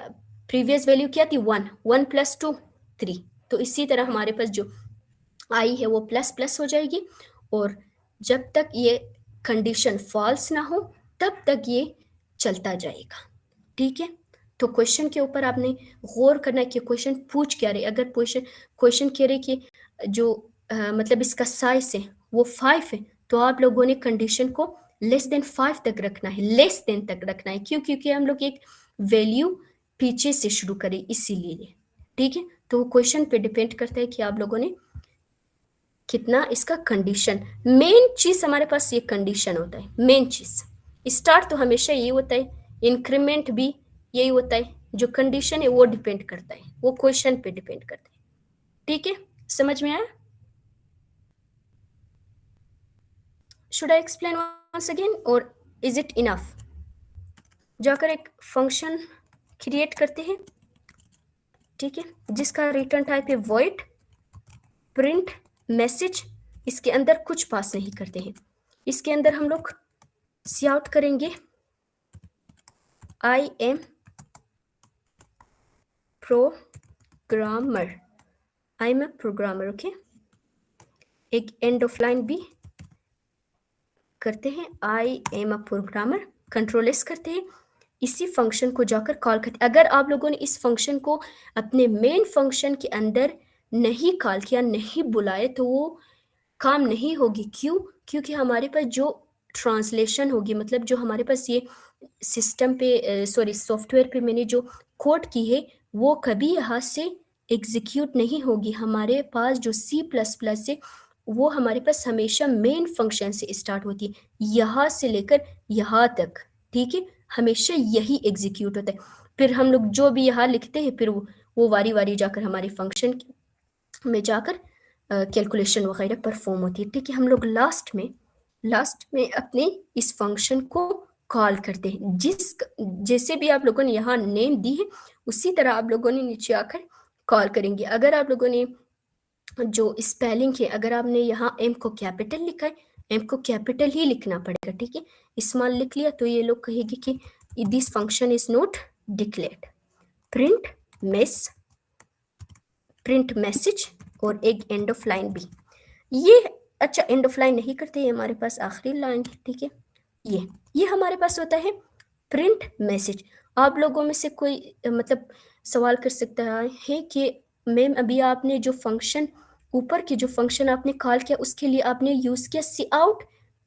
प्रीवियस वैल्यू क्या थी 1 1 प्लस 2 3 तो इसी तरह हमारे पास जो आई है वो प्लस प्लस हो जाएगी और जब तक ये कंडीशन फॉल्स ना हो तब तक ये चलता जाएगा ठीक है तो क्वेश्चन के ऊपर आपने गौर करना है कि क्वेश्चन पूछ क्या रहे अगर क्वेश्चन कह रहे कि जो मतलब इसका साइज है वो 5 है तो आप लोगों ने कंडीशन को लेस देन 5 तक रखना है लेस देन तक रखना है क्यों क्योंकि हम लोग एक वैल्यू पीछे से शुरू करें इसीलिए ठीक है तो क्वेश्चन पे डिपेंड करता है कि आप लोगों ने कितना इसका कंडीशन मेन चीज हमारे पास ये कंडीशन होता है मेन चीज स्टार्ट तो हमेशा यही होता है इंक्रीमेंट भी यही होता है जो कंडीशन है वो डिपेंड करता है वो क्वेश्चन पे डिपेंड करता है ठीक है समझ में आया should I explain once again और इज इट इनफ जाकर एक फंक्शन क्रिएट करते हैं ठीक है जिसका रिटर्न टाइप है वॉइड प्रिंट मैसेज इसके अंदर कुछ पास नहीं करते हैं इसके अंदर हम लोग सी आउट करेंगे I am programmer I am a programmer okay एक एंड ऑफ लाइन भी करते हैं I am a programmer control S करते हैं इसी फंक्शन को जाकर कॉल करते अगर आप लोगों ने इस फंक्शन को अपने मेन फंक्शन के अंदर नहीं कॉल किया नहीं बुलाए तो वो काम नहीं होगी क्यों क्योंकि हमारे पास जो ट्रांसलेशन होगी मतलब जो हमारे पास ये सिस्टम पे सॉरी सॉफ्टवेयर पे मैंने जो कोड की है वो कभी यहाँ से एग्जीक्यूट नहीं होगी हमारे पास जो C++ है वो हमारे पास हमेशा मेन फंक्शन से स्टार्ट होती है यहाँ से लेकर यहाँ तक ठीक है हमेशा यही एग्जीक्यूट होता है फिर हम लोग जो भी यहाँ लिखते हैं फिर वो वारी वारी जाकर हमारे फंक्शन में जाकर कैलकुलेशन वगैरह परफॉर्म होती है ठीक है हम लोग लास्ट में अपने इस फंक्शन को कॉल करते हैं जैसे भी आप लोगों ने यहाँ नेम दी है उसी तरह आप लोगों ने नीचे आकर कॉल करेंगे अगर आप लोगों ने जो स्पेलिंग है अगर आपने यहाँ एम को कैपिटल लिखा है एम को कैपिटल ही लिखना पड़ेगा ठीक है स्मॉल लिख लिया तो ये लोग कहेंगे कि this function is not declared print message और एक एंड ऑफ लाइन भी ये अच्छा एंड ऑफ लाइन नहीं करते ये हमारे पास आखिरी लाइन है ठीक है ये हमारे पास होता है प्रिंट मैसेज आप लोगों में से कोई मतलब सवाल कर सकता है कि मैम अभी आपने जो फंक्शन ऊपर के जो फंक्शन आपने कॉल किया उसके लिए आपने यूज किया सी आउट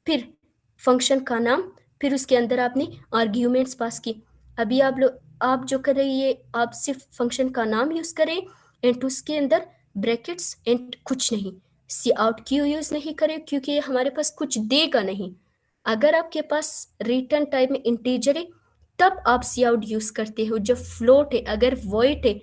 फिर फंक्शन का नाम फिर उसके अंदर आपने आर्ग्यूमेंट्स पास की अभी आप जो कर रहे हैं ये आप सिर्फ फंक्शन का नाम यूज करें एंड उसके अंदर ब्रैकेट्स एंड कुछ नहीं। सी आउट क्यों यूज नहीं करें? क्योंकि ये हमारे पास कुछ देगा नहीं। अगर आपके पास रिटर्न टाइप में इंटीजर है तब आप सी आउट यूज करते हो। जब फ्लोट है, अगर वॉइड है,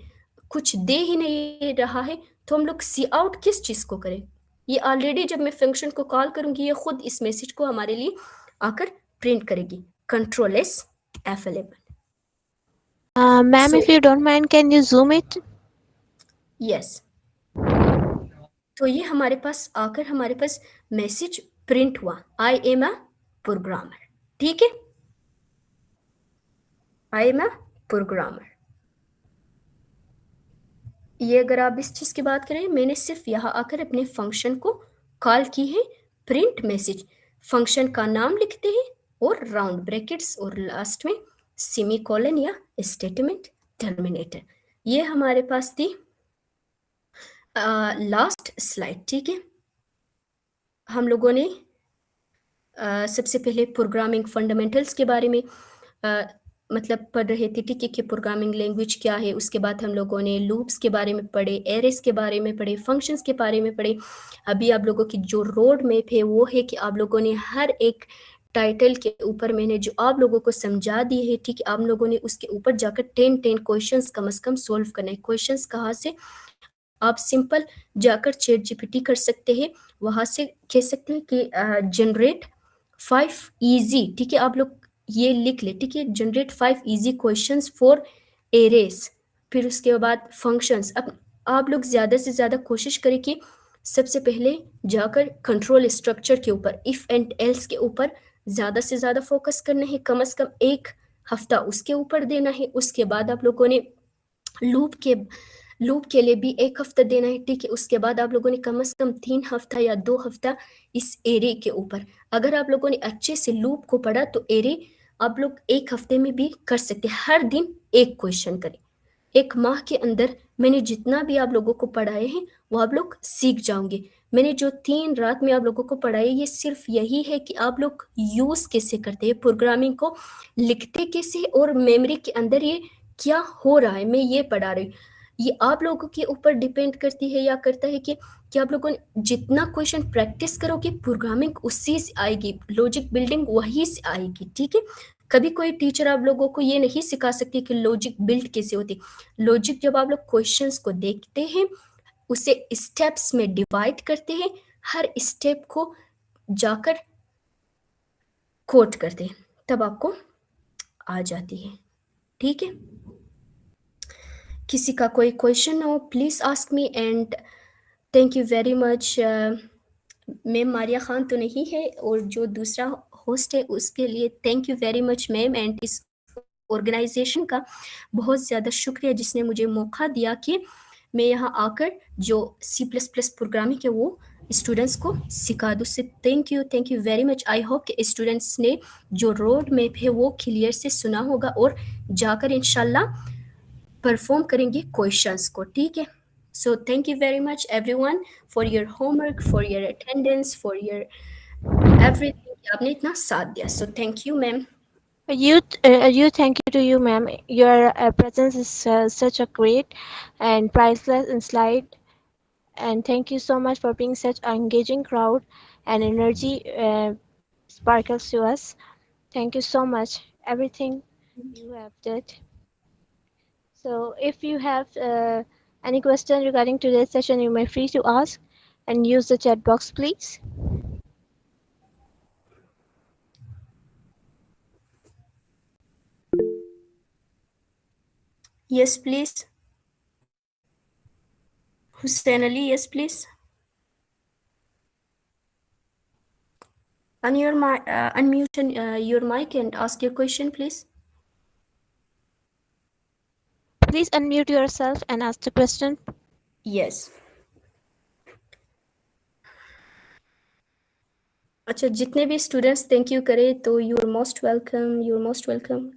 कुछ दे ही नहीं रहा है, तो हम लोग सी आउट किस चीज को करें? ये ऑलरेडी जब मैं फंक्शन को कॉल करूंगी ये खुद इस मैसेज को हमारे लिए आकर प्रिंट करेगी। Control S F11। Ma'am, So if you don't mind, can you zoom it? yes, तो ये हमारे पास आकर हमारे पास मैसेज प्रिंट हुआ, आई एम अ प्रोग्रामर। ठीक है, आई एम अ प्रोग्रामर। ये अगर आप इस चीज की बात करें, मैंने सिर्फ यहाँ आकर अपने फंक्शन को कॉल की है प्रिंट मैसेज। फंक्शन का नाम लिखते हैं और राउंड ब्रैकेट्स और लास्ट में सेमी कॉलन या स्टेटमेंट टर्मिनेटर। ये हमारे पास थी लास्ट स्लाइड। ठीक है, हम लोगों ने सबसे पहले प्रोग्रामिंग फंडामेंटल्स के बारे में मतलब पढ़ रहे थे। ठीक है, कि प्रोग्रामिंग लैंग्वेज क्या है। उसके बाद हम लोगों ने लूप्स के बारे में पढ़े, एरेस के बारे में पढ़े, फंक्शंस के बारे में पढ़े। अभी आप लोगों की जो रोड मैप है वो है कि आप लोगों ने हर एक टाइटल के ऊपर मैंने जो आप लोगों को समझा दिए है, ठीक है, आप लोगों ने उसके ऊपर जाकर 10 क्वेश्चंस कम से कम सोल्व करना है। क्वेश्चंस कहाँ से? आप सिंपल जाकर चैट जीपीटी कर सकते हैं, वहां से कह सकते हैं कि जनरेट 5 इजी, ठीक है, आप लोग ये लिख ले, ठीक है, generate 5 easy questions for arrays. फिर उसके बाद फंक्शंस। अब आप लोग ज्यादा से ज्यादा कोशिश करें कि सबसे पहले जाकर कंट्रोल स्ट्रक्चर के ऊपर, इफ एंड एल्स के ऊपर ज्यादा से ज्यादा फोकस करना है। कम से कम 1 हफ्ता उसके ऊपर देना है। उसके बाद आप लोगों ने लूप के लिए भी 1 हफ्ता देना है। ठीक है, उसके बाद आप लोगों ने कम से कम 3 हफ्ता या 2 हफ्ता इस एरे के ऊपर। अगर आप लोगों ने अच्छे से लूप को पढ़ा तो एरे आप लोग 1 हफ्ते में भी कर सकते हैं। हर दिन एक क्वेश्चन करें। 1 माह के अंदर मैंने जितना भी आप लोगों को पढ़ाए हैं वो आप लोग सीख जाओगे। मैंने जो 3 रात में आप लोगों को पढ़ाई ये सिर्फ यही है कि आप लोग यूज कैसे करते हैं प्रोग्रामिंग को, लिखते कैसे, और मेमोरी के अंदर ये क्या हो रहा है, मैं ये पढ़ा रही हूँ। ये आप लोगों के ऊपर डिपेंड करती है या करता है कि आप लोगों ने जितना क्वेश्चन प्रैक्टिस करोगे प्रोग्रामिंग उसी से आएगी, लॉजिक बिल्डिंग वही से आएगी। ठीक है, कभी कोई टीचर आप लोगों को ये नहीं सिखा सकती कि लॉजिक बिल्ड कैसे होती। लॉजिक जब आप लोग क्वेश्चंस को देखते हैं उसे स्टेप्स में डिवाइड करते हैं, हर स्टेप को जाकर कोट करते हैं, तब आपको आ जाती है। ठीक है, किसी का कोई क्वेश्चन हो please ask me and thank you very much. Ma'am Maria Khan तो नहीं है और जो दूसरा होस्ट है उसके लिए thank you very much ma'am, and इस ऑर्गेनाइजेशन का बहुत ज़्यादा शुक्रिया जिसने मुझे मौका दिया कि मैं यहाँ आकर जो C++ प्रोग्रामिंग है वो स्टूडेंट्स को सिखा दूँ। से thank you very much. I hope कि स्टूडेंट्स ने जो रोड मैप है वो क्लियर से सुना होगा और जाकर इंशाल्लाह परफॉर्म करेंगे क्वेश्चंस को। ठीक है, so thank you very much everyone for your homework, for your attendance, for your everything. आपने इतना साथ दिया, so thank you ma'am. Thank you to you, ma'am. Your presence is such a great and priceless insight. And thank you so much for being such an engaging crowd and energy sparkles to us. Thank you so much. Everything you have did. So if you have any question regarding today's session, you may free to ask and use the chat box, please. Yes, please. Hussein Ali, yes, please. Unmute your mic and ask your question, please. Please unmute yourself and ask the question. Yes. अच्छा, जितने भी students thank you करें तो you are most welcome.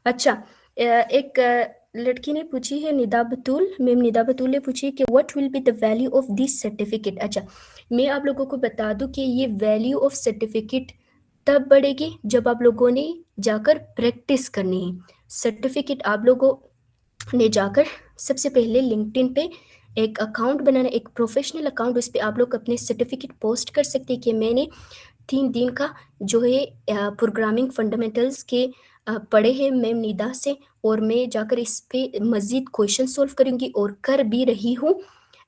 अच्छा, एक लड़की ने पूछी है, निदा बतूल ने पूछी कि what will be the value of this certificate. अच्छा, मैं आप लोगों को बता दूं कि ये वैल्यू ऑफ सर्टिफिकेट तब बढ़ेगी जब आप लोगों ने जाकर प्रैक्टिस करनी है। सर्टिफिकेट आप लोगों ने जाकर सबसे पहले लिंक्डइन पे एक अकाउंट बनाना, एक प्रोफेशनल अकाउंट, उस पर आप लोग अपने सर्टिफिकेट पोस्ट कर सकते हैं कि मैंने 3 दिन का जो है प्रोग्रामिंग फंडामेंटल्स के पढ़े हैं मैम निदा से, और मैं जाकर इस पे मज़ीद क्वेश्चन सॉल्व करूँगी और कर भी रही हूँ।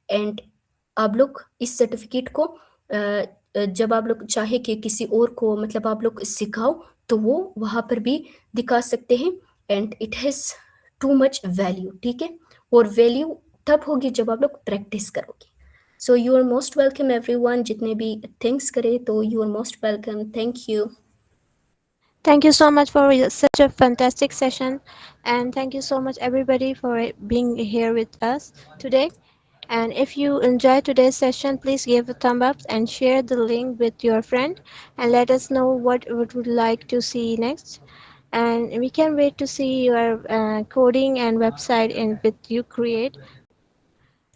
एंड आप लोग इस सर्टिफिकेट को जब आप लोग चाहे कि किसी और को मतलब आप लोग सिखाओ तो वो वहाँ पर भी दिखा सकते हैं। And it has too much value, ठीक है, और वैल्यू तब होगी जब आप लोग प्रैक्टिस करोगे। So you are most welcome everyone, जितने भी थिंग्स करें तो you are most welcome, thank you. Thank you so much for such a fantastic session, and thank you so much everybody for being here with us today. And if you enjoyed today's session, please give a thumb up and share the link with your friend, and let us know what would you like to see next. And we can wait to see your coding and website in with you create.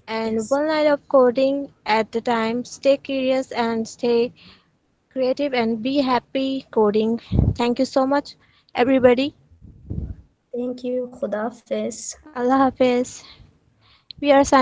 And Yes, one line of coding at a time. Stay curious and stay creative and be happy coding. Thank you so much, everybody. thank you, खुदा हाफिज। Allah Hafiz. We are signing